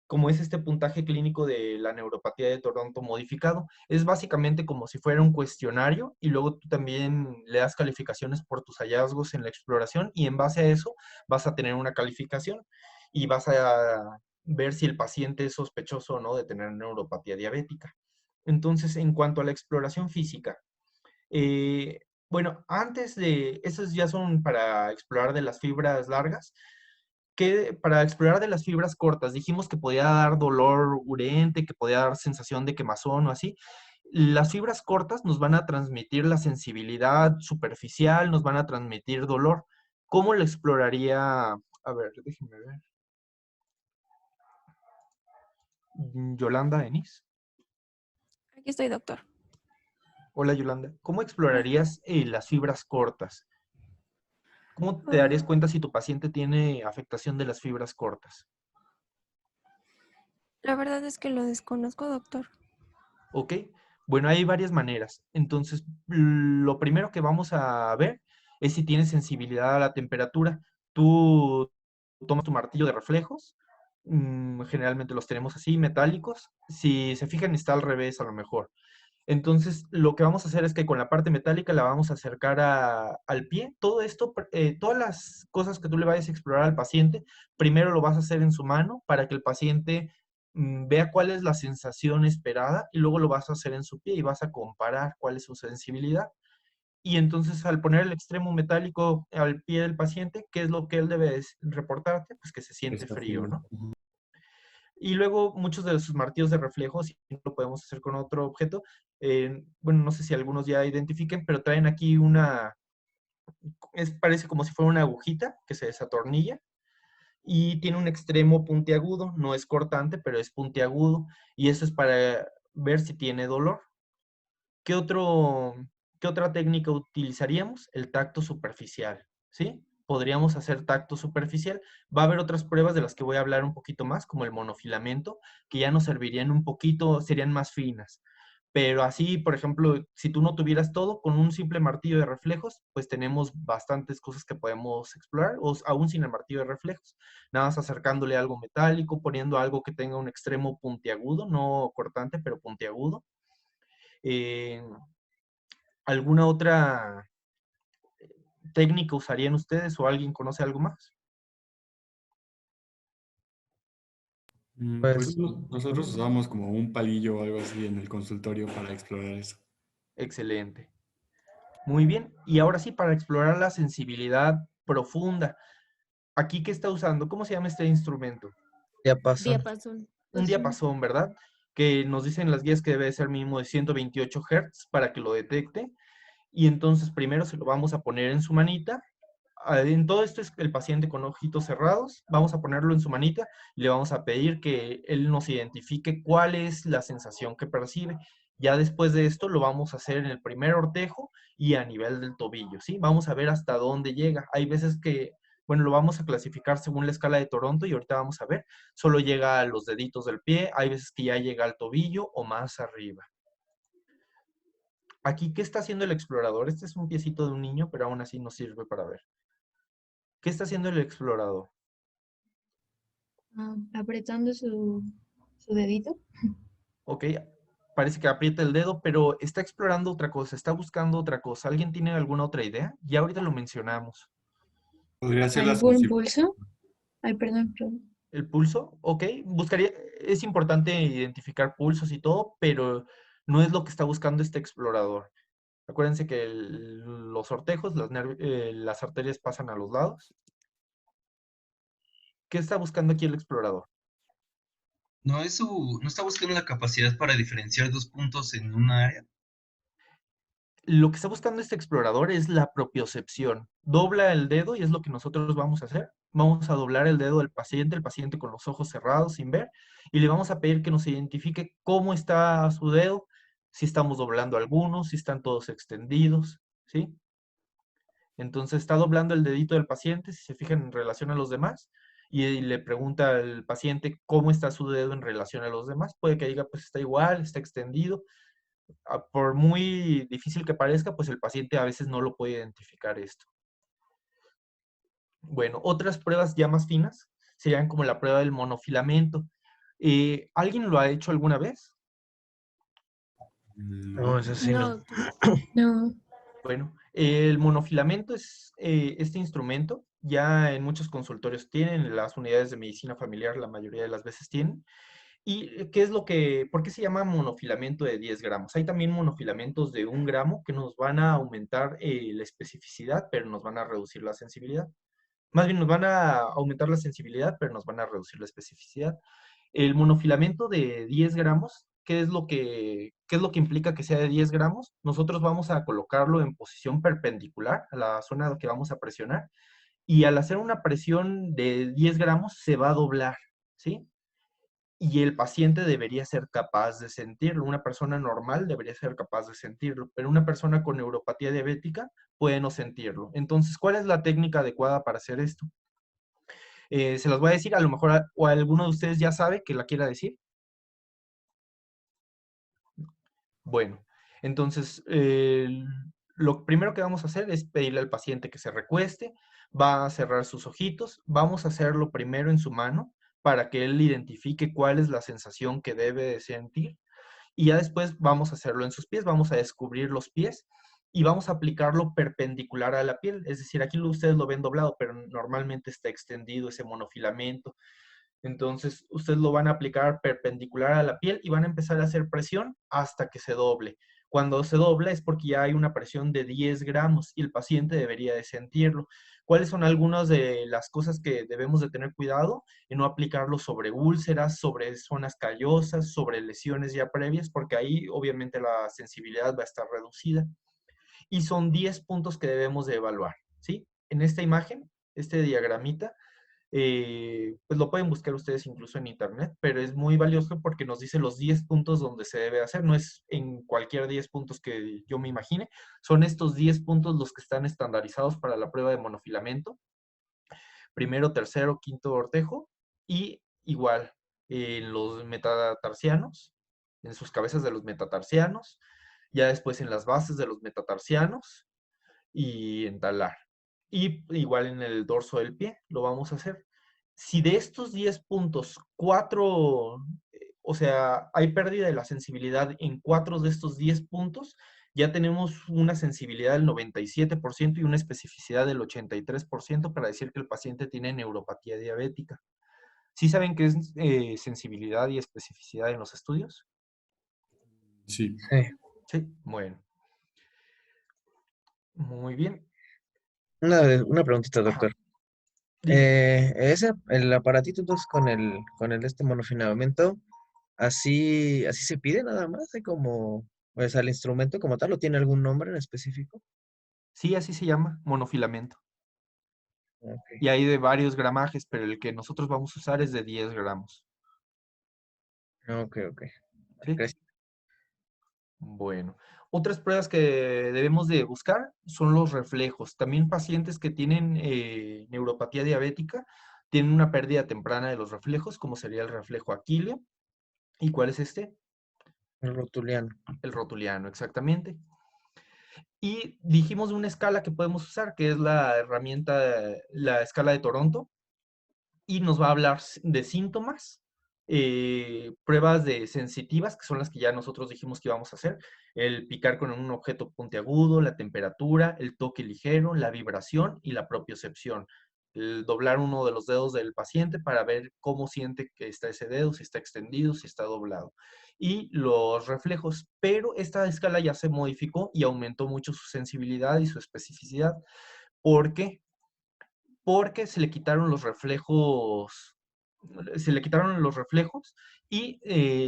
Como es este puntaje clínico de la neuropatía de Toronto modificado, es básicamente como si fuera un cuestionario y luego tú también le das calificaciones por tus hallazgos en la exploración y en base a eso vas a tener una calificación y vas a ver si el paciente es sospechoso o no de tener neuropatía diabética. Entonces, en cuanto a la exploración física, eh, bueno, antes de, esos ya son para explorar de las fibras largas, que para explorar de las fibras cortas, dijimos que podía dar dolor urente, que podía dar sensación de quemazón o así. Las fibras cortas nos van a transmitir la sensibilidad superficial, nos van a transmitir dolor. ¿Cómo lo exploraría? A ver, déjenme ver. Yolanda Denis. Aquí estoy, doctor. Hola, Yolanda. ¿Cómo Hola. explorarías las fibras cortas? ¿Cómo te darías Ah, cuenta si tu paciente tiene afectación de las fibras cortas? la verdad es que lo desconozco, doctor. ¿Ok? Bueno, hay varias maneras. Entonces, lo primero que vamos a ver es si tiene sensibilidad a la temperatura. Tú tomas tu martillo de reflejos, generalmente los tenemos así, metálicos. Si se fijan, está al revés a lo mejor. Entonces, lo que vamos a hacer es que con la parte metálica la vamos a acercar al pie. Todo esto, todas las cosas que tú le vayas a explorar al paciente, primero lo vas a hacer en su mano para que el paciente vea cuál es la sensación esperada y luego lo vas a hacer en su pie y vas a comparar cuál es su sensibilidad. Y entonces al poner el extremo metálico al pie del paciente, ¿qué es lo que él debe reportarte? Pues que se siente Está frío, frío. ¿no? Y luego muchos de sus martillos de reflejo, si lo podemos hacer con otro objeto, bueno, no sé si algunos ya identifiquen, pero traen aquí parece como si fuera una agujita que se desatornilla y tiene un extremo puntiagudo, no es cortante, pero es puntiagudo, y eso es para ver si tiene dolor. ¿Qué otro, qué otra técnica utilizaríamos? El tacto superficial, ¿sí? Podríamos hacer tacto superficial. Va a haber otras pruebas de las que voy a hablar un poquito más, como el monofilamento, que ya nos servirían un poquito, serían más finas. Pero así, por ejemplo, si tú no tuvieras todo, con un simple martillo de reflejos, pues tenemos bastantes cosas que podemos explorar, o aún sin el martillo de reflejos. Nada más acercándole algo metálico, poniendo algo que tenga un extremo puntiagudo, no cortante, pero puntiagudo. Eh, ¿Alguna otra técnica usarían ustedes o alguien conoce algo más? Pues Pues, nosotros usamos como un palillo o algo así en el consultorio para explorar eso. Excelente. Muy bien. Y ahora sí, para explorar la sensibilidad profunda. ¿Aquí qué está usando? ¿Cómo se llama este instrumento? diapasón. Diapasón. Un diapasón, ¿verdad? Que nos dicen las guías que debe ser mínimo de 128 Hz para que lo detecte. Y entonces primero se lo vamos a poner en su manita. En todo esto es el paciente con ojitos cerrados. Vamos a ponerlo en su manita y le vamos a pedir que él nos identifique cuál es la sensación que percibe. Ya después de esto lo vamos a hacer en el primer ortejo y a nivel del tobillo, ¿sí? Vamos a ver hasta dónde llega. Hay veces que, bueno, lo vamos a clasificar según la escala de Toronto y ahorita vamos a ver. Solo llega a los deditos del pie, hay veces que ya llega al tobillo o más arriba. Aquí, ¿qué está haciendo el explorador? Este es un piecito de un niño, pero aún así nos sirve para ver. ¿Qué está haciendo el explorador? Apretando su dedito. ¿Ok? parece que aprieta el dedo, pero está explorando otra cosa, está buscando otra cosa. ¿Alguien tiene alguna otra idea? Ya ahorita lo mencionamos. Podría ser la ¿Algún sensibilidad. pulso? Ay, perdón, perdón. ¿El pulso? Ok, buscaría, es importante identificar pulsos y todo, pero no es lo que está buscando este explorador. Acuérdense que los sortejos, las arterias pasan a los lados. ¿Qué está buscando aquí el explorador? ¿No está buscando la capacidad para diferenciar dos puntos en una área? Lo que está buscando este explorador es la propiocepción. Dobla el dedo y es lo que nosotros vamos a hacer. Vamos a doblar el dedo del paciente, el paciente con los ojos cerrados, sin ver, y le vamos a pedir que nos identifique cómo está su dedo, si estamos doblando algunos, si están todos extendidos, ¿sí? Entonces está doblando el dedito del paciente, si se fijan en relación a los demás, y le pregunta al paciente cómo está su dedo en relación a los demás. Puede que diga, pues está igual, está extendido. Por muy difícil que parezca, pues el paciente a veces no lo puede identificar esto. Bueno, otras pruebas ya más finas serían como la prueba del monofilamento. ¿Alguien lo ha hecho alguna vez? No, eso sí No, no. No. Bueno, el monofilamento es este instrumento. Ya en muchos consultorios tienen, las unidades de medicina familiar la mayoría de las veces tienen. ¿Y qué es por qué se llama monofilamento de 10 gramos? Hay también monofilamentos de 1 gramo que nos van a aumentar la especificidad, pero nos van a reducir la sensibilidad. Más bien nos van a aumentar la sensibilidad, pero nos van a reducir la especificidad. El monofilamento de 10 gramos, qué es lo que implica que sea de 10 gramos? Nosotros vamos a colocarlo en posición perpendicular a la zona que vamos a presionar, y al hacer una presión de 10 gramos se va a doblar, ¿sí? Y el paciente debería ser capaz de sentirlo. Una persona normal debería ser capaz de sentirlo, pero una persona con neuropatía diabética puede no sentirlo. Entonces, ¿cuál es la técnica adecuada para hacer esto? Se las voy a decir, a lo mejor o alguno de ustedes ya sabe que la quiera decir. Bueno, entonces lo primero que vamos a hacer es pedirle al paciente que se recueste, va a cerrar sus ojitos, vamos a hacerlo primero en su mano para que él identifique cuál es la sensación que debe de sentir, y ya después vamos a hacerlo en sus pies, vamos a descubrir los pies y vamos a aplicarlo perpendicular a la piel. Es decir, aquí ustedes lo ven doblado, pero normalmente está extendido ese monofilamento. Entonces, ustedes lo van a aplicar perpendicular a la piel y van a empezar a hacer presión hasta que se doble. Cuando se dobla es porque ya hay una presión de 10 gramos y el paciente debería de sentirlo. ¿Cuáles son algunas de las cosas que debemos de tener cuidado? En no aplicarlo sobre úlceras, sobre zonas callosas, sobre lesiones ya previas, porque ahí obviamente la sensibilidad va a estar reducida. Y son 10 puntos que debemos de evaluar, ¿sí? En esta imagen, este diagramita, pues lo pueden buscar ustedes incluso en internet, pero es muy valioso porque nos dice los 10 puntos donde se debe hacer. No es en cualquier 10 puntos que yo me imagine, son estos 10 puntos los que están estandarizados para la prueba de monofilamento. Primero, tercero, quinto ortejo, y igual en los metatarsianos, en sus cabezas de los metatarsianos, ya después en las bases de los metatarsianos y en talar. Y igual en el dorso del pie lo vamos a hacer. Si de estos 10 puntos, 4, o sea, hay pérdida de la sensibilidad en 4 de estos 10 puntos, ya tenemos una sensibilidad del 97% y una especificidad del 83% para decir que el paciente tiene neuropatía diabética. ¿Sí saben qué es sensibilidad y especificidad en los estudios? Sí. Sí. Sí, bueno. Muy bien. Una preguntita, doctor. Dime. El aparatito entonces con el este monofilamento, así se pide nada más, hay como, o sea, el instrumento como tal, ¿o tiene algún nombre en específico? Sí, así se llama, monofilamento. Ok, Y hay de varios gramajes, pero el que nosotros vamos a usar es de 10 gramos. ok. ¿Sí? Gracias. Bueno. Otras pruebas que debemos de buscar son los reflejos. También pacientes que tienen neuropatía diabética tienen una pérdida temprana de los reflejos, como sería el reflejo aquileo. ¿Y cuál es este? El rotuliano. El rotuliano, exactamente. Y dijimos de una escala que podemos usar, que es la herramienta, la escala de Toronto, y nos va a hablar de síntomas, pruebas de sensitivas, que son las que ya nosotros dijimos que íbamos a hacer, el picar con un objeto puntiagudo, la temperatura, el toque ligero, la vibración y la propiocepción. El doblar uno de los dedos del paciente para ver cómo siente que está ese dedo, si está extendido, si está doblado. Y los reflejos, pero esta escala ya se modificó y aumentó mucho su sensibilidad y su especificidad. ¿Por qué? Porque se le quitaron los reflejos y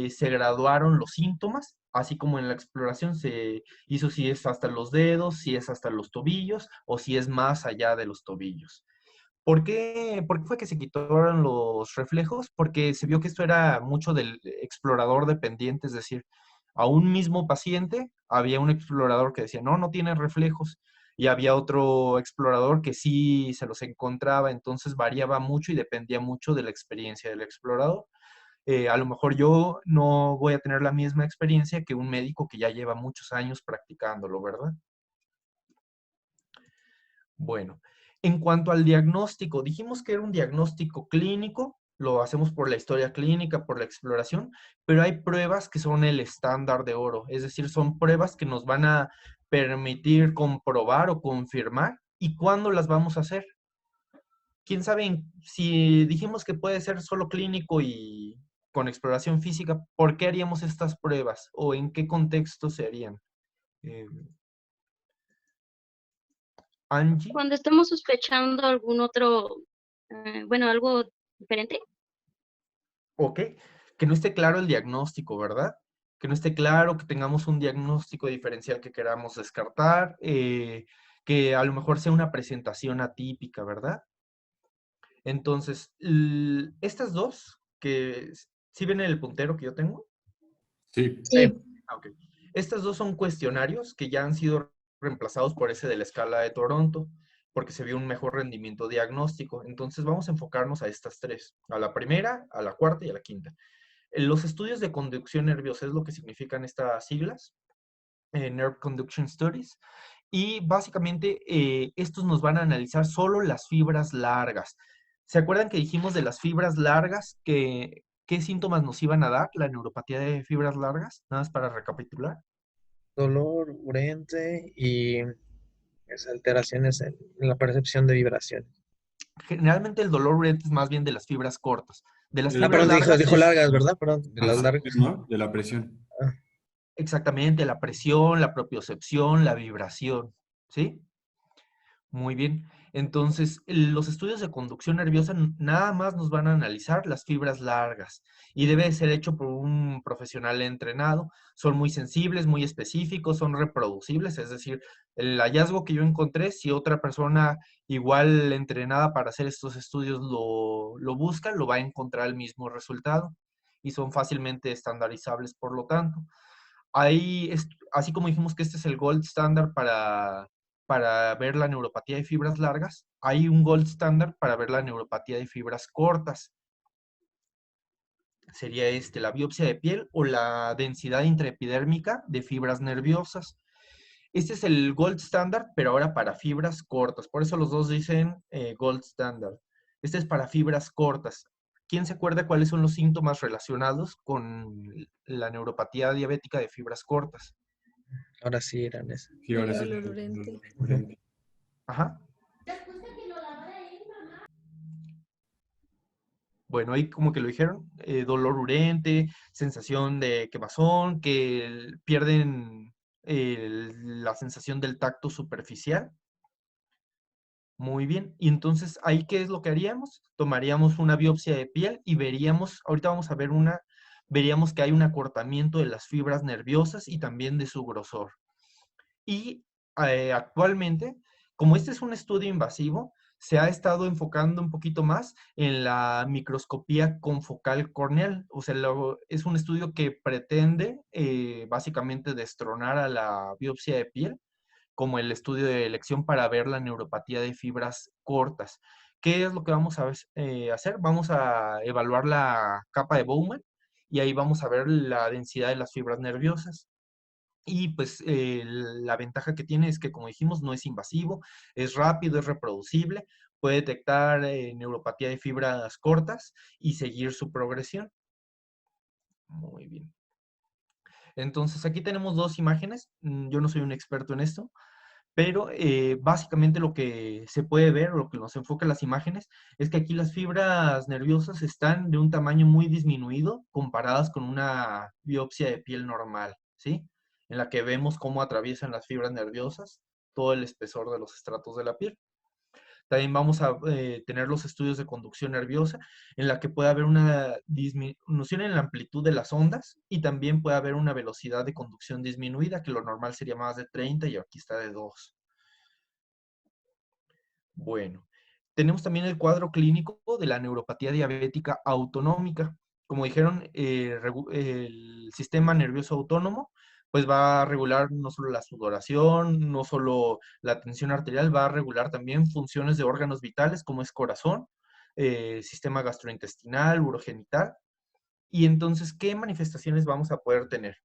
se graduaron los síntomas, así como en la exploración se hizo si es hasta los dedos, si es hasta los tobillos o si es más allá de los tobillos. ¿Por qué fue que se quitaron los reflejos? Porque se vio que esto era mucho del explorador dependiente, es decir, a un mismo paciente había un explorador que decía, no, no tiene reflejos, y había otro explorador que sí se los encontraba, entonces variaba mucho y dependía mucho de la experiencia del explorador. A lo mejor yo no voy a tener la misma experiencia que un médico que ya lleva muchos años practicándolo, ¿verdad? Bueno, en cuanto al diagnóstico, dijimos que era un diagnóstico clínico, lo hacemos por la historia clínica, por la exploración, pero hay pruebas que son el estándar de oro, es decir, son pruebas que nos van a permitir comprobar o confirmar. ¿Y cuándo las vamos a hacer? ¿Quién sabe si dijimos que puede ser solo clínico y con exploración física, por qué haríamos estas pruebas o en qué contexto se harían? Eh, Angie. Cuando estamos sospechando algún otro, bueno, algo diferente. Ok, que no esté claro el diagnóstico, ¿verdad? Que no esté claro, que tengamos un diagnóstico diferencial que queramos descartar, que a lo mejor sea una presentación atípica, ¿verdad? Entonces, estas dos, ¿sí ven el puntero que yo tengo? Sí. Sí. Ok. Estas dos son cuestionarios que ya han sido reemplazados por ese de la escala de Toronto, porque se vio un mejor rendimiento diagnóstico. Entonces, vamos a enfocarnos a estas tres, a la primera, a la cuarta y a la quinta. Los estudios de conducción nerviosa es lo que significan estas siglas, Nerve Conduction Studies, y básicamente estos nos van a analizar solo las fibras largas. ¿Se acuerdan que dijimos de las fibras largas qué síntomas nos iban a dar la neuropatía de fibras largas? Nada más para recapitular. Dolor, urente y alteraciones en la percepción de vibraciones. Generalmente el dolor urente es más bien de las fibras cortas. De las Ah, fibras Perdón, largas dijo es largas, ¿verdad? Perdón, de las largas. ¿no? De la presión. Ah, exactamente la presión, la propiocepción, la vibración, ¿sí? Muy bien. Entonces, los estudios de conducción nerviosa nada más nos van a analizar las fibras largas y debe ser hecho por un profesional entrenado. Son muy sensibles, muy específicos, son reproducibles, es decir, el hallazgo que yo encontré, si otra persona igual entrenada para hacer estos estudios lo busca, lo va a encontrar el mismo resultado y son fácilmente estandarizables, por lo tanto. Así como dijimos que este es el gold standard para ver la neuropatía de fibras largas, hay un gold standard para ver la neuropatía de fibras cortas. Sería la biopsia de piel o la densidad intraepidérmica de fibras nerviosas. Este es el gold standard, pero ahora para fibras cortas. Por eso los dos dicen gold standard. Este es para fibras cortas. ¿Quién se acuerda cuáles son los síntomas relacionados con la neuropatía diabética de fibras cortas? ahora sí eran esas. Sí, ahora sí. Dolor urente. Urente. Ajá. Bueno, ahí como que lo dijeron, dolor urente, sensación de quemazón, que pierden la sensación del tacto superficial. Muy bien, y entonces ahí ¿qué es lo que haríamos? Tomaríamos una biopsia de piel y veríamos, ahorita vamos a ver veríamos que hay un acortamiento de las fibras nerviosas y también de su grosor. Y actualmente, como este es un estudio invasivo, se ha estado enfocando un poquito más en la microscopía confocal corneal. O sea, es un estudio que pretende básicamente destronar a la biopsia de piel como el estudio de elección para ver la neuropatía de fibras cortas. ¿Qué es lo que vamos a hacer? Vamos a evaluar la capa de Bowman y ahí vamos a ver la densidad de las fibras nerviosas. Y pues la ventaja que tiene es que, como dijimos, no es invasivo, es rápido, es reproducible, puede detectar neuropatía de fibras cortas y seguir su progresión. Muy bien. Entonces, aquí tenemos dos imágenes. Yo no soy un experto en esto, pero básicamente lo que se puede ver, o lo que nos enfoca las imágenes, es que aquí las fibras nerviosas están de un tamaño muy disminuido comparadas con una biopsia de piel normal, ¿sí? En la que vemos cómo atraviesan las fibras nerviosas todo el espesor de los estratos de la piel. También vamos a tener los estudios de conducción nerviosa, en la que puede haber una disminución en la amplitud de las ondas y también puede haber una velocidad de conducción disminuida, que lo normal sería más de 30 y aquí está de 2. Bueno, tenemos también el cuadro clínico de la neuropatía diabética autonómica. Como dijeron, el sistema nervioso autónomo pues va a regular no solo la sudoración, no solo la tensión arterial, va a regular también funciones de órganos vitales como es corazón, sistema gastrointestinal, urogenital. Y entonces, ¿qué manifestaciones vamos a poder tener?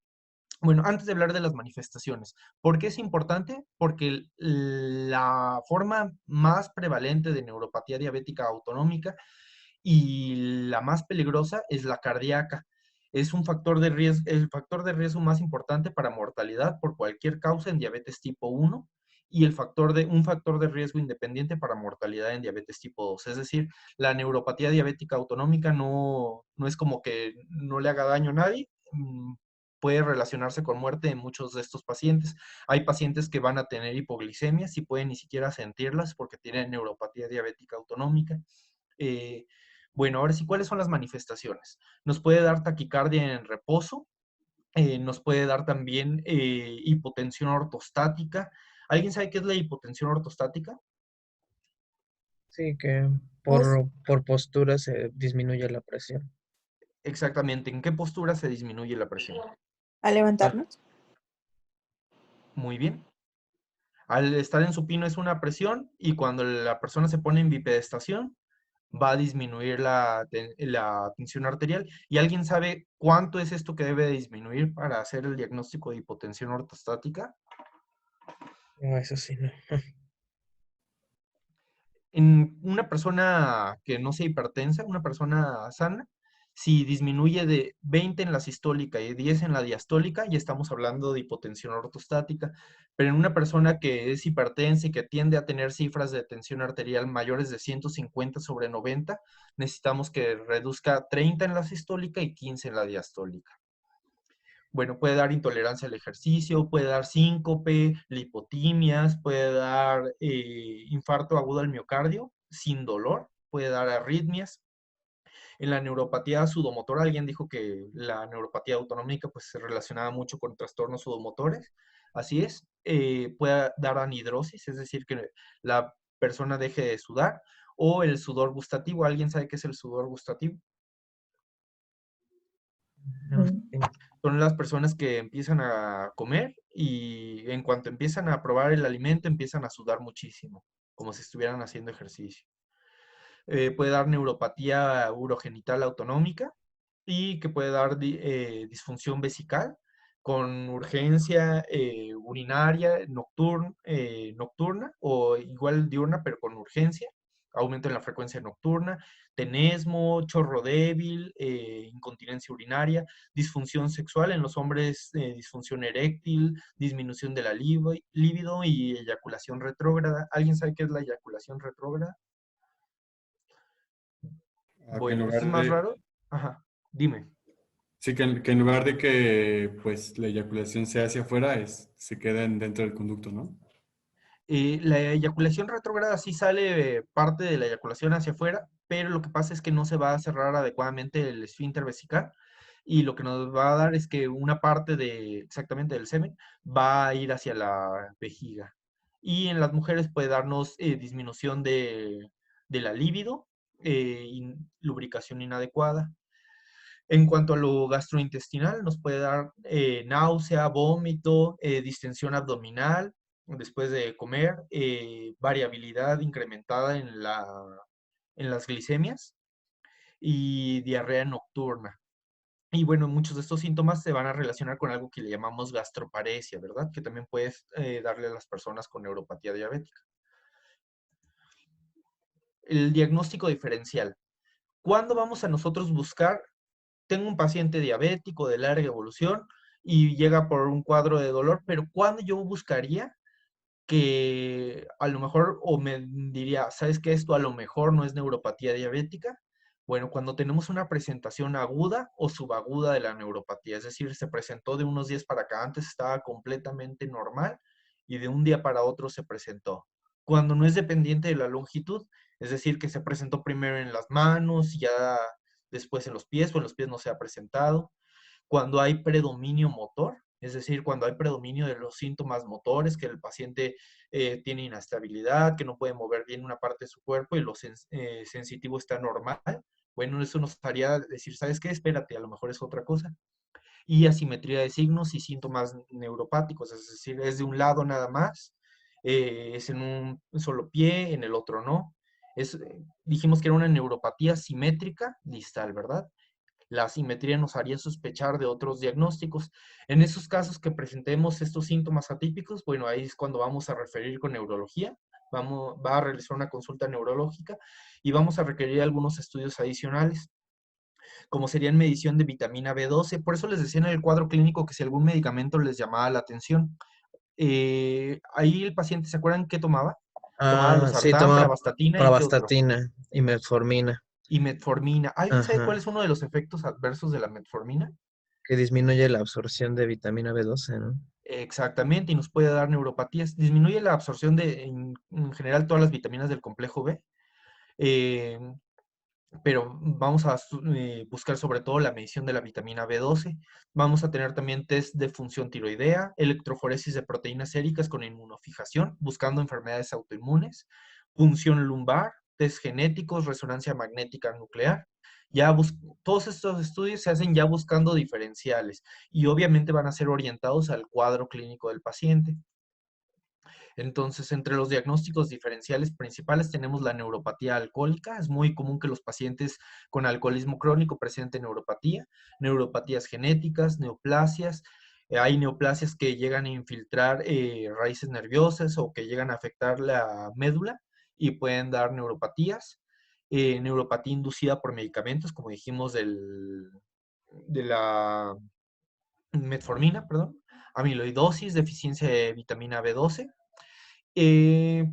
Bueno, antes de hablar de las manifestaciones, ¿por qué es importante? Porque la forma más prevalente de neuropatía diabética autonómica y la más peligrosa es la cardíaca. Es un factor de riesgo, el factor de riesgo más importante para mortalidad por cualquier causa en diabetes tipo 1 y un factor de riesgo independiente para mortalidad en diabetes tipo 2. Es decir, la neuropatía diabética autonómica no es como que no le haga daño a nadie, puede relacionarse con muerte en muchos de estos pacientes. Hay pacientes que van a tener hipoglicemias y pueden ni siquiera sentirlas porque tienen neuropatía diabética autonómica. Bueno, ahora sí, ¿cuáles son las manifestaciones? Nos puede dar taquicardia en reposo, nos puede dar también hipotensión ortostática. ¿Alguien sabe qué es la hipotensión ortostática? Sí, que Es por postura se disminuye la presión. Exactamente, ¿en qué postura se disminuye la presión? a levantarnos. Muy bien. Al estar en supino es una presión y cuando la persona se pone en bipedestación va a disminuir la tensión arterial. ¿Y alguien sabe cuánto es esto que debe de disminuir para hacer el diagnóstico de hipotensión ortostática? No, eso sí, no. En una persona que no sea hipertensa, una persona sana, si disminuye de 20 en la sistólica y 10 en la diastólica, ya estamos hablando de hipotensión ortostática. Pero en una persona que es hipertensa y que tiende a tener cifras de tensión arterial mayores de 150/90, necesitamos que reduzca 30 en la sistólica y 15 en la diastólica. Bueno, puede dar intolerancia al ejercicio, puede dar síncope, lipotimias, puede dar infarto agudo al miocardio sin dolor, puede dar arritmias. En la neuropatía sudomotora, alguien dijo que la neuropatía autonómica pues, se relacionaba mucho con trastornos sudomotores. Así es, puede dar anhidrosis, es decir, que la persona deje de sudar, o el sudor gustativo. ¿Alguien sabe qué es el sudor gustativo? No, Mm. sí. Son las personas que empiezan a comer y en cuanto empiezan a probar el alimento empiezan a sudar muchísimo, como si estuvieran haciendo ejercicio. Puede dar neuropatía urogenital autonómica y que puede dar disfunción vesical con urgencia urinaria nocturna o igual diurna, pero con urgencia, aumento en la frecuencia nocturna, tenesmo, chorro débil, incontinencia urinaria, disfunción sexual en los hombres, disfunción eréctil, disminución de la libido y eyaculación retrógrada. ¿Alguien sabe qué es la eyaculación retrógrada? Que en Bueno, esto es lugar más de, raro. Ajá, dime. sí, que en lugar de que pues la eyaculación sea hacia afuera, se queda dentro del conducto, ¿no? La eyaculación retrógrada sí sale parte de la eyaculación hacia afuera, pero lo que pasa es que no se va a cerrar adecuadamente el esfínter vesical y lo que nos va a dar es que una parte exactamente del semen va a ir hacia la vejiga. Y en las mujeres puede darnos disminución de la libido, lubricación inadecuada. En cuanto a lo gastrointestinal, nos puede dar náusea, vómito, distensión abdominal después de comer, variabilidad incrementada en las glicemias y diarrea nocturna. Y bueno, muchos de estos síntomas se van a relacionar con algo que le llamamos gastroparesia, ¿verdad? Que también puedes darle a las personas con neuropatía diabética. El diagnóstico diferencial. ¿Cuándo vamos a nosotros buscar tengo un paciente diabético de larga evolución y llega por un cuadro de dolor, pero ¿cuándo yo buscaría que a lo mejor, o me diría, ¿sabes qué? Esto a lo mejor no es neuropatía diabética? Bueno, cuando tenemos una presentación aguda o subaguda de la neuropatía, es decir, se presentó de unos días para acá, antes estaba completamente normal y de un día para otro se presentó. Cuando no es dependiente de la longitud, es decir, que se presentó primero en las manos y ya después en los pies, o en los pies no se ha presentado. Cuando hay predominio motor, es decir, cuando hay predominio de los síntomas motores, que el paciente tiene inestabilidad, que no puede mover bien una parte de su cuerpo y lo sensitivo está normal. Bueno, eso nos haría decir, ¿sabes qué? Espérate, a lo mejor es otra cosa. Y asimetría de signos y síntomas neuropáticos, es decir, es de un lado nada más, es en un solo pie, en el otro no. Dijimos que era una neuropatía simétrica distal, ¿verdad? La asimetría nos haría sospechar de otros diagnósticos. En esos casos que presentemos estos síntomas atípicos, bueno, ahí es cuando vamos a referir con neurología, va a realizar una consulta neurológica y vamos a requerir algunos estudios adicionales, como serían medición de vitamina B12. Por eso les decía en el cuadro clínico que si algún medicamento les llamaba la atención. Ahí el paciente, ¿se acuerdan qué tomaba? Tomaba Sí, losartán, tomaba pravastatina y ¿qué otro? pravastatina y metformina. Y metformina. ¿Alguien sabe cuál Ajá. es uno de los efectos adversos de la metformina? Que disminuye la absorción de vitamina B12, ¿no? Exactamente, y nos puede dar neuropatías. Disminuye la absorción de, en general, todas las vitaminas del complejo B, eh, pero vamos a buscar sobre todo la medición de la vitamina B12. Vamos a tener también test de función tiroidea, electroforesis de proteínas séricas con inmunofijación, buscando enfermedades autoinmunes, punción lumbar, test genéticos, resonancia magnética nuclear. Todos estos estudios se hacen ya buscando diferenciales y obviamente van a ser orientados al cuadro clínico del paciente. Entonces, entre los diagnósticos diferenciales principales tenemos la neuropatía alcohólica. Es muy común que los pacientes con alcoholismo crónico presenten neuropatía, neuropatías genéticas, neoplasias. Hay neoplasias que llegan a infiltrar raíces nerviosas o que llegan a afectar la médula y pueden dar neuropatías. Neuropatía inducida por medicamentos, como dijimos, de la metformina, perdón. Amiloidosis, deficiencia de vitamina B12.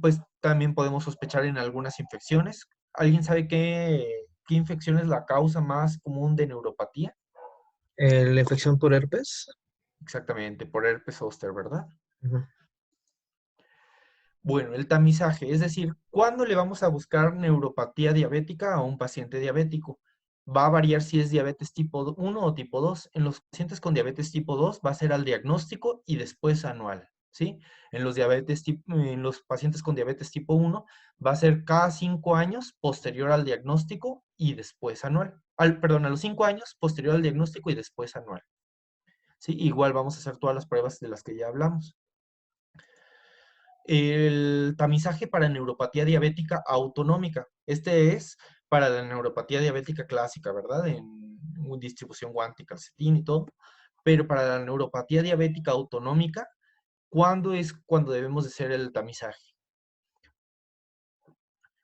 Pues también podemos sospechar en algunas infecciones. ¿Alguien sabe qué infección es la causa más común de neuropatía? La infección por herpes. Exactamente, por herpes zóster, ¿verdad? Ujú. Bueno, el tamizaje, es decir, ¿cuándo le vamos a buscar neuropatía diabética a un paciente diabético? Va a variar si es diabetes tipo 1 o tipo 2. En los pacientes con diabetes tipo 2 va a ser al diagnóstico y después anual, ¿sí? En los pacientes con diabetes tipo 1 va a ser cada 5 años posterior al diagnóstico y después anual. Perdón, a los 5 años posterior al diagnóstico y después anual. ¿Sí? Igual vamos a hacer todas las pruebas de las que ya hablamos. El tamizaje para neuropatía diabética autonómica. Este es para la neuropatía diabética clásica, ¿verdad? En distribución guanti, calcetín y todo. Pero para la neuropatía diabética autonómica, ¿cuándo es cuando debemos de hacer el tamizaje?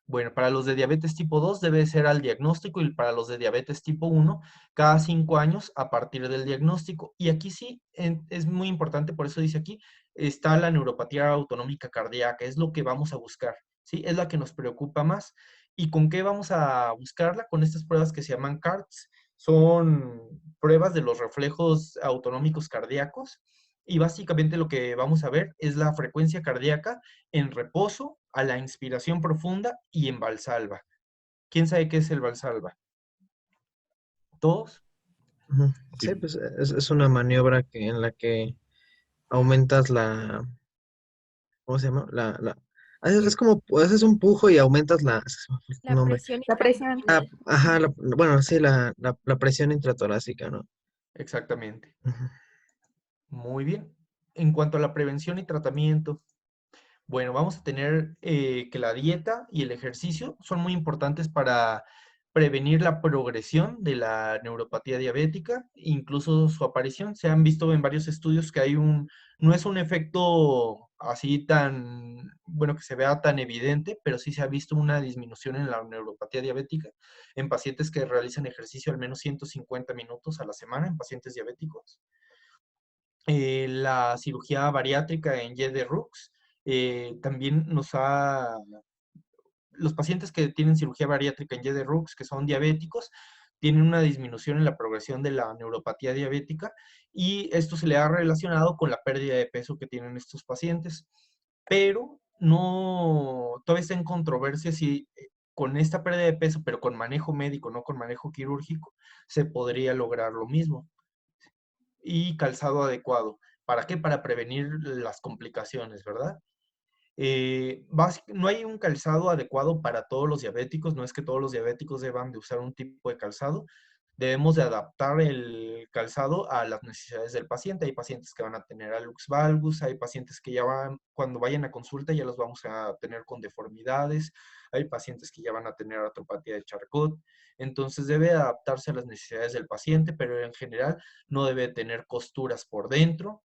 Bueno, para los de diabetes tipo 2 debe ser al diagnóstico y para los de diabetes tipo 1 cada 5 años a partir del diagnóstico. Y aquí sí es muy importante, por eso dice aquí, está la neuropatía autonómica cardíaca, es lo que vamos a buscar, ¿sí? Es la que nos preocupa más. ¿Y con qué vamos a buscarla? Con estas pruebas que se llaman CARTS. Son pruebas de los reflejos autonómicos cardíacos. Y básicamente lo que vamos a ver es la frecuencia cardíaca en reposo, a la inspiración profunda y en Valsalva. ¿Quién sabe qué es el Valsalva? ¿Todos? Ujú. Sí. Sí, pues es una maniobra en la que aumentas ¿cómo se llama? Es como, haces un pujo y aumentas La nombre. presión La presión. Ajá, bueno, sí, la presión intratorácica, ¿no? Exactamente. Ujú. Muy bien. En cuanto a la prevención y tratamiento, bueno, vamos a tener que la dieta y el ejercicio son muy importantes para prevenir la progresión de la neuropatía diabética, incluso su aparición. Se han visto en varios estudios que no es un efecto así tan, bueno, que se vea tan evidente, pero sí se ha visto una disminución en la neuropatía diabética en pacientes que realizan ejercicio al menos 150 minutos a la semana, en pacientes diabéticos. La cirugía bariátrica en Y de Rux también los pacientes que tienen cirugía bariátrica en Y de Rux, que son diabéticos, tienen una disminución en la progresión de la neuropatía diabética y esto se le ha relacionado con la pérdida de peso que tienen estos pacientes. Pero no, todavía está en controversia si con esta pérdida de peso, pero con manejo médico, no con manejo quirúrgico, se podría lograr lo mismo. Y calzado adecuado. ¿Para qué? Para prevenir las complicaciones, ¿verdad? No hay un calzado adecuado para todos los diabéticos, no es que todos los diabéticos deban de usar un tipo de calzado, debemos de adaptar el calzado a las necesidades del paciente. Hay pacientes que van a tener alux valgus, hay pacientes que ya cuando vayan a consulta ya los vamos a tener con deformidades, hay pacientes que ya van a tener artropatía de Charcot, entonces debe adaptarse a las necesidades del paciente, pero en general no debe tener costuras por dentro,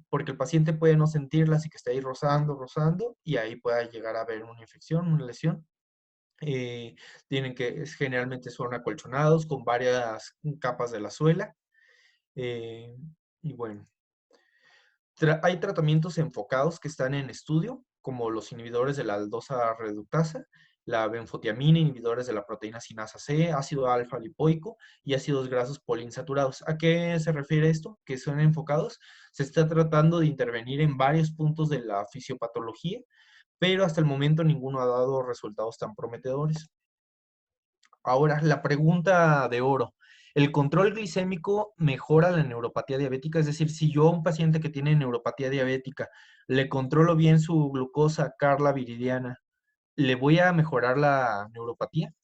porque el paciente puede no sentirlas y que esté ahí rozando, y ahí pueda llegar a haber una infección, una lesión. Generalmente son acolchonados con varias capas de la suela. Y bueno, hay tratamientos enfocados que están en estudio, como los inhibidores de la aldosa reductasa, la benfotiamina, inhibidores de la proteína sinasa C, ácido alfa lipoico y ácidos grasos poliinsaturados. ¿A qué se refiere esto? Que son enfocados. Se está tratando de intervenir en varios puntos de la fisiopatología, pero hasta el momento ninguno ha dado resultados tan prometedores. Ahora, la pregunta de oro. ¿El control glicémico mejora la neuropatía diabética? Es decir, si yo a un paciente que tiene neuropatía diabética le controlo bien su glucosa, Carla Viridiana, ¿le voy a mejorar la neuropatía?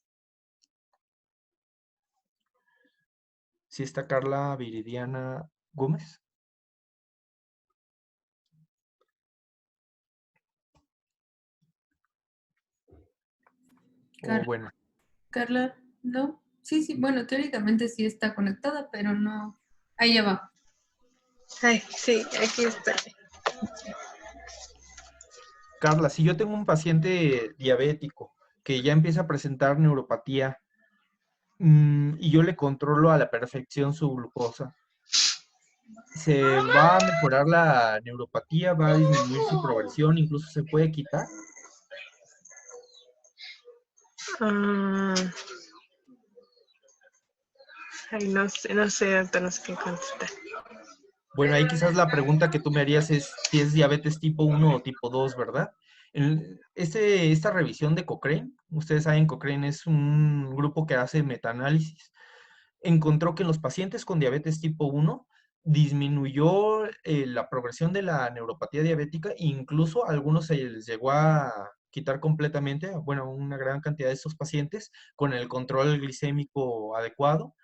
¿Sí está Carla Viridiana Gómez? O bueno. Carla, no. Sí, sí, bueno, teóricamente sí está conectada, pero no. Ahí ya va. Ay, sí, aquí está. Carla, si yo tengo un paciente diabético que ya empieza a presentar neuropatía y yo le controlo a la perfección su glucosa, ¿se va a mejorar la neuropatía? ¿Va a disminuir su progresión? ¿Incluso se puede quitar? Ay, no sé, doctor, no sé qué contestar. Bueno, ahí quizás la pregunta que tú me harías es si es diabetes tipo 1 o tipo 2, ¿verdad? Esta revisión de Cochrane, ustedes saben, Cochrane es un grupo que hace metaanálisis, encontró que en los pacientes con diabetes tipo 1 disminuyó la progresión de la neuropatía diabética, e incluso a algunos se les llegó a quitar completamente, bueno, una gran cantidad de estos pacientes con el control glicémico adecuado.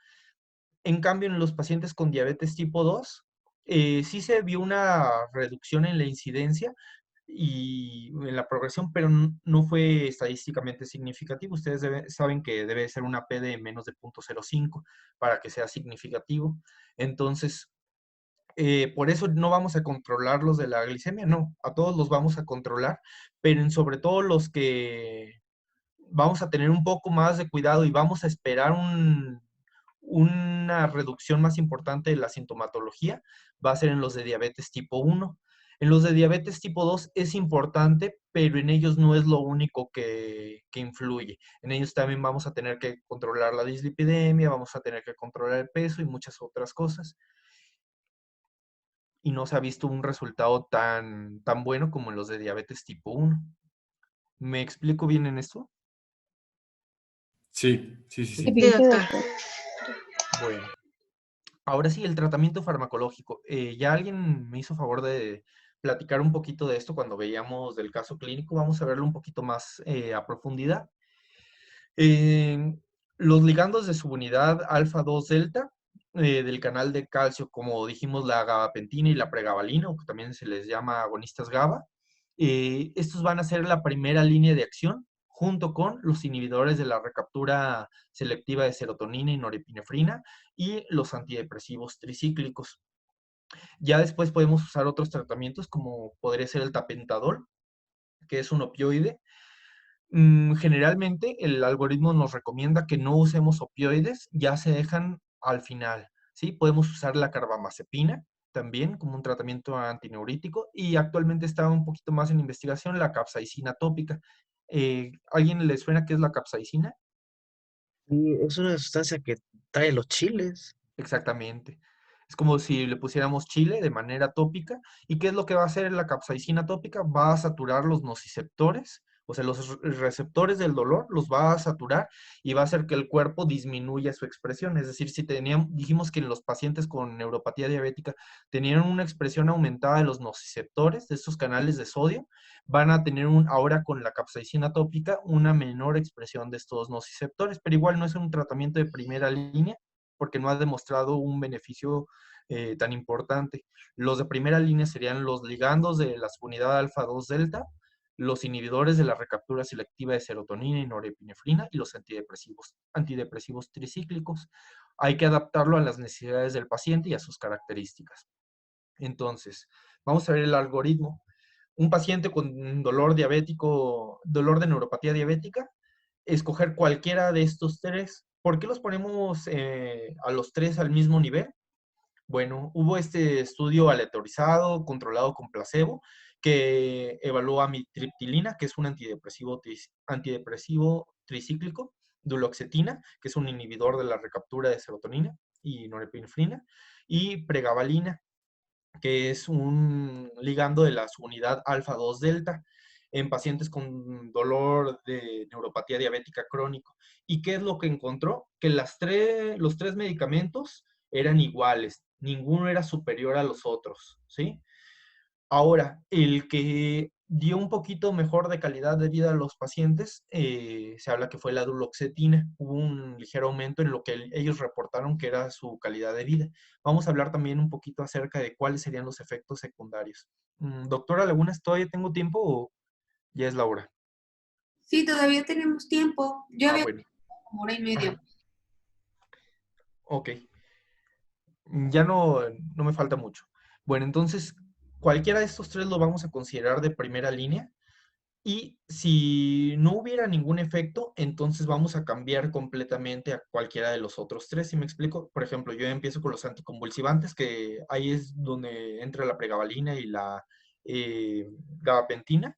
En cambio, en los pacientes con diabetes tipo 2, sí se vio una reducción en la incidencia y en la progresión, pero no fue estadísticamente significativo. Ustedes saben que debe ser una P de menos de 0.05 para que sea significativo. Entonces, por eso no vamos a controlar los de la glicemia, no, a todos los vamos a controlar, pero sobre todo los que vamos a tener un poco más de cuidado y vamos a esperar una reducción más importante de la sintomatología, va a ser en los de diabetes tipo 1. En los de diabetes tipo 2 es importante, pero en ellos no es lo único que influye. En ellos también vamos a tener que controlar la dislipidemia, vamos a tener que controlar el peso y muchas otras cosas. Y no se ha visto un resultado tan bueno como en los de diabetes tipo 1. ¿Me explico bien en esto? Sí. Sí, doctor. Bueno, ahora sí, el tratamiento farmacológico. Ya alguien me hizo favor de platicar un poquito de esto cuando veíamos del caso clínico. Vamos a verlo un poquito más a profundidad. Los ligandos de subunidad alfa-2 delta del canal de calcio, como dijimos, la gabapentina y la pregabalina, o que también se les llama agonistas GABA, estos van a ser la primera línea de acción junto con los inhibidores de la recaptura selectiva de serotonina y norepinefrina y los antidepresivos tricíclicos. Ya después podemos usar otros tratamientos como podría ser el tapentadol, que es un opioide. Generalmente el algoritmo nos recomienda que no usemos opioides, ya se dejan al final, ¿sí? Podemos usar la carbamazepina también como un tratamiento antineurítico y actualmente está un poquito más en investigación la capsaicina tópica. ¿Alguien le suena qué es la capsaicina? Y es una sustancia que trae los chiles. Exactamente. Es como si le pusiéramos chile de manera tópica. ¿Y qué es lo que va a hacer la capsaicina tópica? Va a saturar los nociceptores, o sea, los receptores del dolor los va a saturar y va a hacer que el cuerpo disminuya su expresión. Es decir, si teníamos, dijimos que en los pacientes con neuropatía diabética tenían una expresión aumentada de los nociceptores, de estos canales de sodio, van a tener ahora con la capsaicina tópica una menor expresión de estos nociceptores, pero igual no es un tratamiento de primera línea porque no ha demostrado un beneficio tan importante. Los de primera línea serían los ligandos de la subunidad alfa-2 delta, los inhibidores de la recaptura selectiva de serotonina y norepinefrina y los antidepresivos tricíclicos. Hay que adaptarlo a las necesidades del paciente y a sus características. Entonces, vamos a ver el algoritmo. Un paciente con dolor diabético, dolor de neuropatía diabética, escoger cualquiera de estos tres. ¿Por qué los ponemos a los tres al mismo nivel? Bueno, hubo este estudio aleatorizado, controlado con placebo, que evaluó amitriptilina, que es un antidepresivo tricíclico, duloxetina, que es un inhibidor de la recaptura de serotonina y norepinefrina, y pregabalina, que es un ligando de la subunidad alfa-2 delta en pacientes con dolor de neuropatía diabética crónico. ¿Y qué es lo que encontró? Que los tres medicamentos eran iguales, ninguno era superior a los otros, ¿sí? Ahora, el que dio un poquito mejor de calidad de vida a los pacientes, se habla que fue la duloxetina. Hubo un ligero aumento en lo que ellos reportaron que era su calidad de vida. Vamos a hablar también un poquito acerca de cuáles serían los efectos secundarios. Doctora Laguna, ¿todavía tengo tiempo o ya es la hora? Sí, todavía tenemos tiempo. Yo había Bueno. como hora y media. Ok. Ya no me falta mucho. Bueno, entonces, cualquiera de estos tres lo vamos a considerar de primera línea. Y si no hubiera ningún efecto, entonces vamos a cambiar completamente a cualquiera de los otros tres, ¿sí me explico? Por ejemplo, yo empiezo con los anticonvulsivantes, que ahí es donde entra la pregabalina y la gabapentina.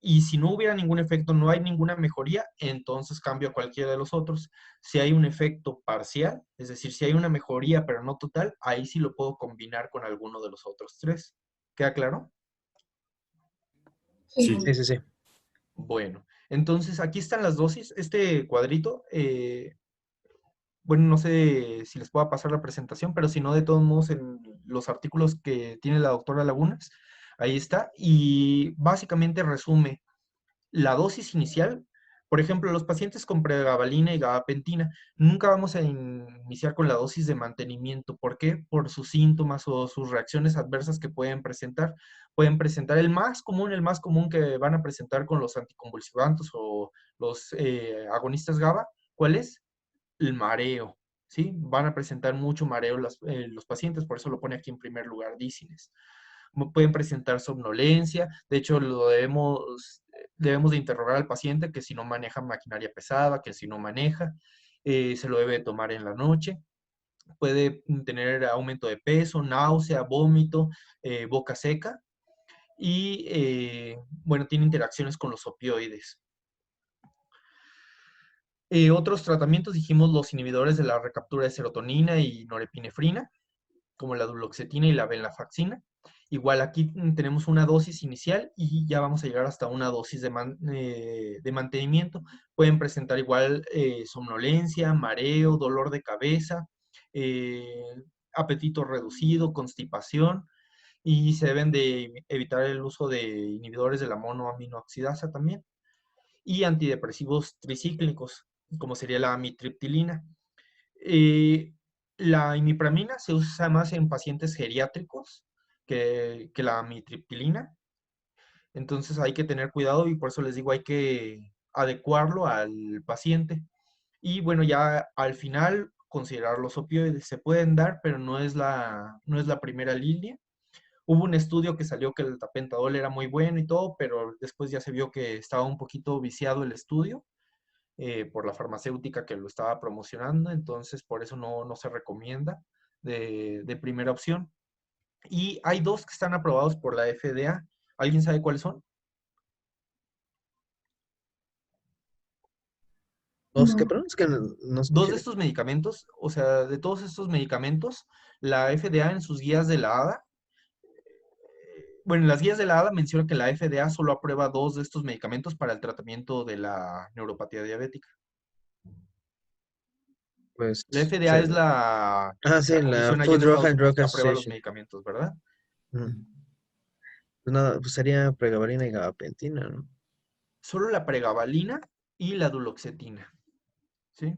Y si no hubiera ningún efecto, no hay ninguna mejoría, entonces cambio a cualquiera de los otros. Si hay un efecto parcial, es decir, si hay una mejoría pero no total, ahí sí lo puedo combinar con alguno de los otros tres. ¿Queda claro? Sí. Sí, sí, sí. Bueno, entonces aquí están las dosis. Este cuadrito, bueno, no sé si les puedo pasar la presentación, pero si no, de todos modos, en los artículos que tiene la doctora Lagunas, ahí está. Y básicamente resume la dosis inicial. Por ejemplo, los pacientes con pregabalina y gabapentina, nunca vamos a iniciar con la dosis de mantenimiento. ¿Por qué? Por sus síntomas o sus reacciones adversas que pueden presentar. Pueden presentar el más común que van a presentar con los anticonvulsivantes o los agonistas GABA. ¿Cuál es? El mareo, ¿sí? Van a presentar mucho mareo los pacientes, por eso lo pone aquí en primer lugar, dizziness. Pueden presentar somnolencia, de hecho debemos de interrogar al paciente que si no maneja maquinaria pesada, que si no maneja, se lo debe tomar en la noche. Puede tener aumento de peso, náusea, vómito, boca seca y, bueno, tiene interacciones con los opioides. Otros tratamientos, dijimos, los inhibidores de la recaptura de serotonina y norepinefrina, como la duloxetina y la venlafaxina. Igual aquí tenemos una dosis inicial y ya vamos a llegar hasta una dosis de mantenimiento. Pueden presentar igual somnolencia, mareo, dolor de cabeza, eh, apetito reducido, constipación y se deben de evitar el uso de inhibidores de la monoaminoxidasa también y antidepresivos tricíclicos, como sería la amitriptilina. La imipramina se usa más en pacientes geriátricos que la amitriptilina. Entonces hay que tener cuidado y por eso les digo, hay que adecuarlo al paciente. Y bueno, ya al final, considerar los opioides. Se pueden dar, pero no es la primera línea. Hubo un estudio que salió que el tapentadol era muy bueno y todo, pero después ya se vio que estaba un poquito viciado el estudio por la farmacéutica que lo estaba promocionando, entonces por eso no se recomienda de primera opción. Y hay dos que están aprobados por la FDA. ¿Alguien sabe cuáles son? ¿Dos qué, No. perdón? Es que no Dos escuché de bien. estos medicamentos, o sea, de todos estos medicamentos, la FDA en sus guías de la ADA, bueno, en las guías de la ADA menciona que la FDA solo aprueba dos de estos medicamentos para el tratamiento de la neuropatía diabética. Pues, La FDA es la sí, la comisión allá Food, en Drug Estados and Unidos Drug que aprueba los Association. medicamentos, ¿verdad? Ujú. Pues nada, pues sería pregabalina y gabapentina, ¿no? Solo la pregabalina y la duloxetina, ¿sí?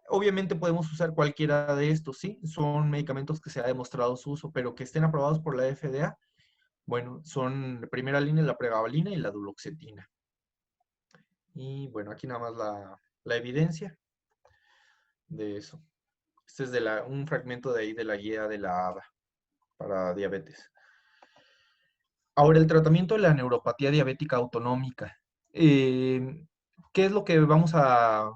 Obviamente podemos usar cualquiera de estos, ¿sí? Son medicamentos que se ha demostrado su uso, pero que estén aprobados por la FDA, bueno, son de primera línea la pregabalina y la duloxetina. Y bueno, aquí nada más la evidencia de eso. Este es un fragmento de ahí de la guía de la ADA para diabetes. Ahora, el tratamiento de la neuropatía diabética autonómica. ¿Qué es lo que vamos a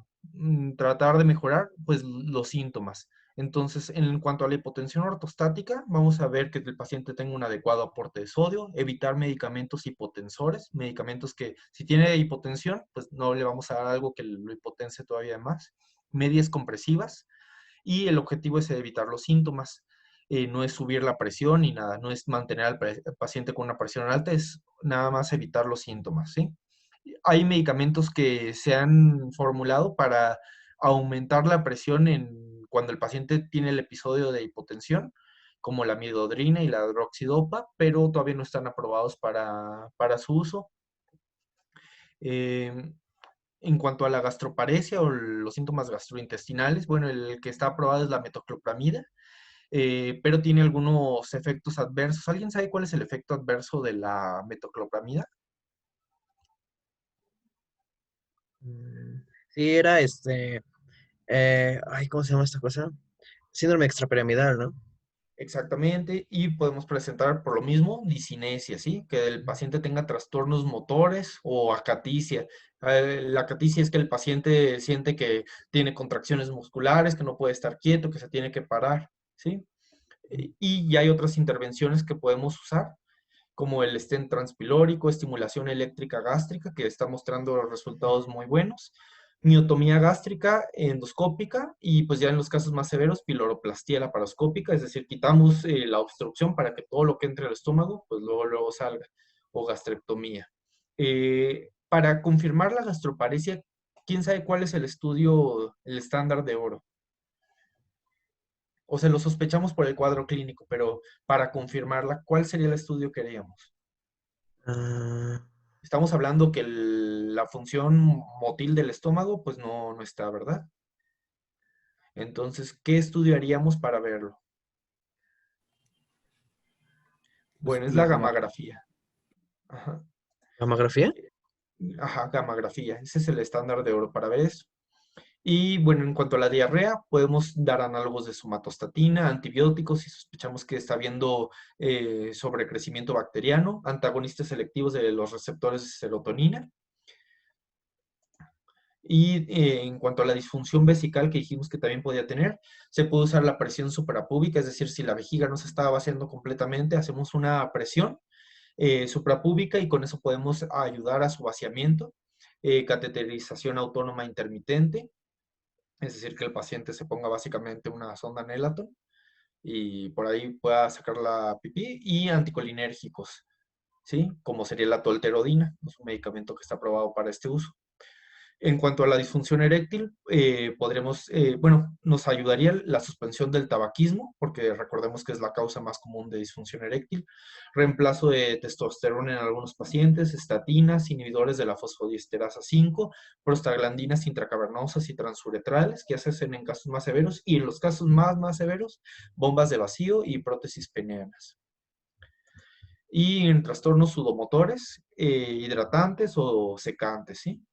tratar de mejorar? Pues los síntomas. Entonces, en cuanto a la hipotensión ortostática, vamos a ver que el paciente tenga un adecuado aporte de sodio, evitar medicamentos hipotensores, medicamentos que si tiene hipotensión, pues no le vamos a dar algo que lo hipotense todavía más, medias compresivas, y el objetivo es evitar los síntomas. No es subir la presión ni nada, no es mantener al paciente con una presión alta, es nada más evitar los síntomas, ¿sí? Hay medicamentos que se han formulado para aumentar la presión cuando el paciente tiene el episodio de hipotensión, como la midodrina y la droxidopa, pero todavía no están aprobados para su uso. En cuanto a la gastroparesia o los síntomas gastrointestinales, bueno, el que está aprobado es la metoclopramida, pero tiene algunos efectos adversos. ¿Alguien sabe cuál es el efecto adverso de la metoclopramida? Sí, era ¿cómo se llama esta cosa? Síndrome extrapiramidal, ¿no? Exactamente, y podemos presentar por lo mismo disinesia, ¿sí? Que el paciente tenga trastornos motores o acaticia. La acaticia es que el paciente siente que tiene contracciones musculares, que no puede estar quieto, que se tiene que parar, ¿sí? Y ya hay otras intervenciones que podemos usar, como el stent transpilórico, estimulación eléctrica gástrica, que está mostrando resultados muy buenos, miotomía gástrica endoscópica y pues ya en los casos más severos, piloroplastía laparoscópica, es decir, quitamos la obstrucción para que todo lo que entre al estómago, pues luego salga, o gastrectomía. Para confirmar la gastroparesia, ¿quién sabe cuál es el estudio, el estándar de oro? O se lo sospechamos por el cuadro clínico, pero para confirmarla, ¿cuál sería el estudio que haríamos? Ah, Estamos hablando que la función motil del estómago, pues no está, ¿verdad? Entonces, ¿qué estudio haríamos para verlo? Pues Bueno, es la la gama. gammagrafía. Ajá. ¿Gamografía? Ajá, gammagrafía. Ese es el estándar de oro para ver eso. Y bueno, en cuanto a la diarrea, podemos dar análogos de somatostatina, antibióticos si sospechamos que está habiendo sobrecrecimiento bacteriano, antagonistas selectivos de los receptores de serotonina. Y en cuanto a la disfunción vesical que dijimos que también podía tener, se puede usar la presión suprapúbica, es decir, si la vejiga no se estaba vaciando completamente, hacemos una presión suprapúbica y con eso podemos ayudar a su vaciamiento. Cateterización autónoma intermitente, es decir, que el paciente se ponga básicamente una sonda Nelaton y por ahí pueda sacar la pipí, y anticolinérgicos, ¿sí? Como sería la tolterodina, es un medicamento que está aprobado para este uso. En cuanto a la disfunción eréctil, bueno, nos ayudaría la suspensión del tabaquismo, porque recordemos que es la causa más común de disfunción eréctil, reemplazo de testosterona en algunos pacientes, estatinas, inhibidores de la fosfodiesterasa 5, prostaglandinas intracavernosas y transuretrales, que se hacen en casos más severos, y en los casos más severos, bombas de vacío y prótesis peneanas. Y en trastornos sudomotores, hidratantes o secantes, ¿sí?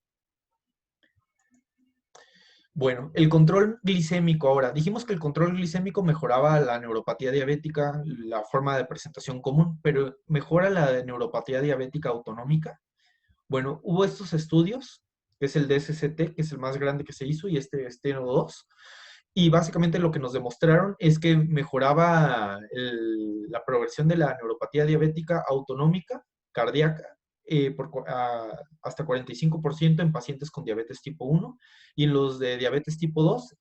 Bueno, el control glicémico ahora. Dijimos que el control glicémico mejoraba la neuropatía diabética, la forma de presentación común, pero ¿mejora la neuropatía diabética autonómica? Bueno, hubo estos estudios, que es el DSCT, que es el más grande que se hizo, y este STENO2, y básicamente lo que nos demostraron es que mejoraba la progresión de la neuropatía diabética autonómica cardíaca hasta 45% en pacientes con diabetes tipo 1, y en los de diabetes tipo 2,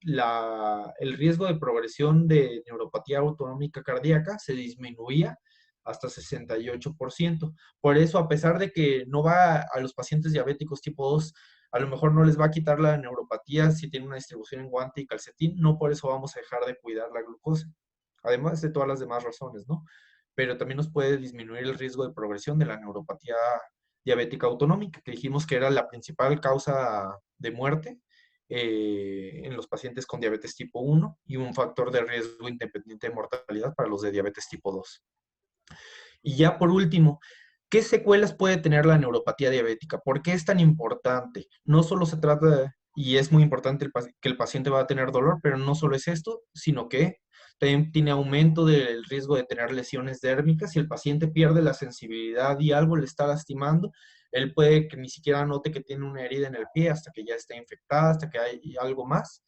el riesgo de progresión de neuropatía autonómica cardíaca se disminuía hasta 68%. Por eso, a pesar de que no va a los pacientes diabéticos tipo 2, a lo mejor no les va a quitar la neuropatía si tiene una distribución en guante y calcetín, no por eso vamos a dejar de cuidar la glucosa, además de todas las demás razones, ¿no? Pero también nos puede disminuir el riesgo de progresión de la neuropatía diabética autonómica, que dijimos que era la principal causa de muerte en los pacientes con diabetes tipo 1 y un factor de riesgo independiente de mortalidad para los de diabetes tipo 2. Y ya por último, ¿qué secuelas puede tener la neuropatía diabética? ¿Por qué es tan importante? No solo se trata, y es muy importante que el paciente va a tener dolor, pero no solo es esto, sino que también tiene aumento del riesgo de tener lesiones dérmicas. Si el paciente pierde la sensibilidad y algo le está lastimando, él puede que ni siquiera note que tiene una herida en el pie hasta que ya está infectada, hasta que hay algo más.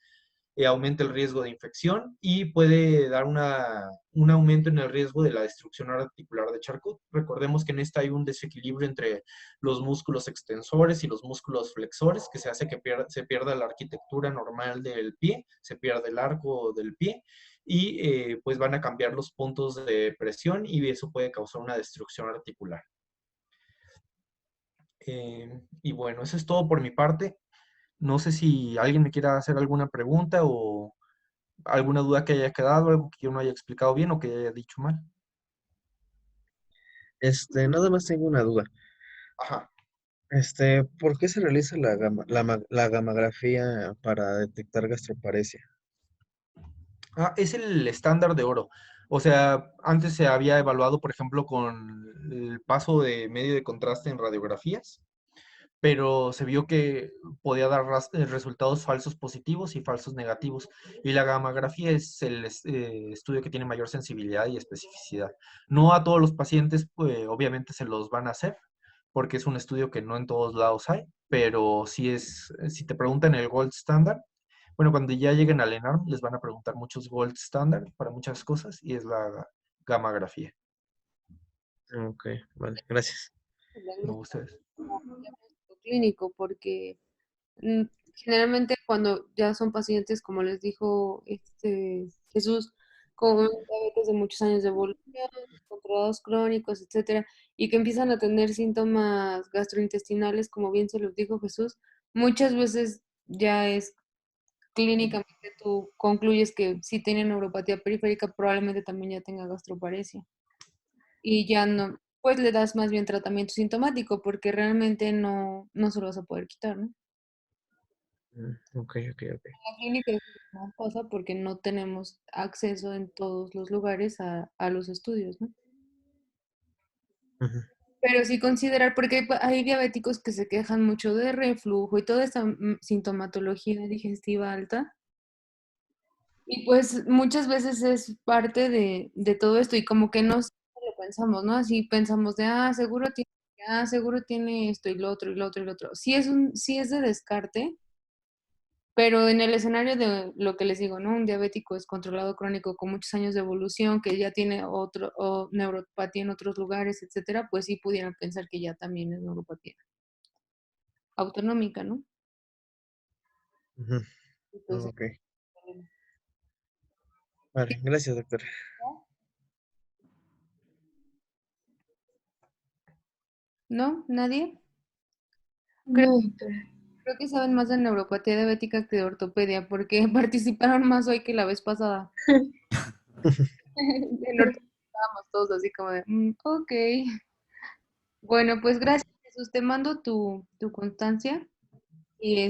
Aumenta el riesgo de infección y puede dar un aumento en el riesgo de la destrucción articular de Charcot. Recordemos que en esta hay un desequilibrio entre los músculos extensores y los músculos flexores, que se hace que se pierda la arquitectura normal del pie, se pierde el arco del pie y pues van a cambiar los puntos de presión y eso puede causar una destrucción articular. Y bueno, eso es todo por mi parte. No sé si alguien me quiera hacer alguna pregunta o alguna duda que haya quedado, algo que yo no haya explicado bien o que haya dicho mal. Nada más tengo una duda. Ajá. ¿Por qué se realiza la gamografía para detectar gastroparesia? Es el estándar de oro. O sea, antes se había evaluado, por ejemplo, con el paso de medio de contraste en radiografías, pero se vio que podía dar resultados falsos positivos y falsos negativos. Y la gamografía es el estudio que tiene mayor sensibilidad y especificidad. No a todos los pacientes, pues, obviamente se los van a hacer, porque es un estudio que no en todos lados hay, pero sí es, si te preguntan el gold standard, bueno, cuando ya lleguen al ENARM les van a preguntar muchos gold standard para muchas cosas y es la gamografía. Ok, vale, gracias. No ustedes. Como diagnóstico clínico, porque mm, generalmente cuando ya son pacientes, como les dijo Jesús, con diabetes de muchos años de evolución, controlados crónicos, etcétera, y que empiezan a tener síntomas gastrointestinales, como bien se los dijo Jesús, muchas veces ya es clínicamente tú concluyes que si tiene neuropatía periférica, probablemente también ya tenga gastroparesia. Y ya no, pues le das más bien tratamiento sintomático, porque realmente no se lo vas a poder quitar, ¿no? Ok. La clínica es lo que más pasa porque no tenemos acceso en todos los lugares a los estudios, ¿no? Ujú. Pero sí considerar, porque hay diabéticos que se quejan mucho de reflujo y toda esta sintomatología digestiva alta. Y pues muchas veces es parte de todo esto y como que no lo pensamos, ¿no? Así pensamos de, seguro tiene esto y lo otro y lo otro y lo otro. Sí es de descarte, pero en el escenario de lo que les digo, ¿no? Un diabético descontrolado crónico con muchos años de evolución, que ya tiene o neuropatía en otros lugares, etcétera, pues sí pudieran pensar que ya también es neuropatía autonómica, ¿no? Ujú. Entonces, Ok, vale, gracias, doctor. ¿no? ¿Nadie? No, doctora. Creo que saben más de neuropatía diabética que de ortopedia, porque participaron más hoy que la vez pasada. En ortopedia estábamos todos así como de, ok. Bueno, pues gracias, Jesús. Te mando tu constancia y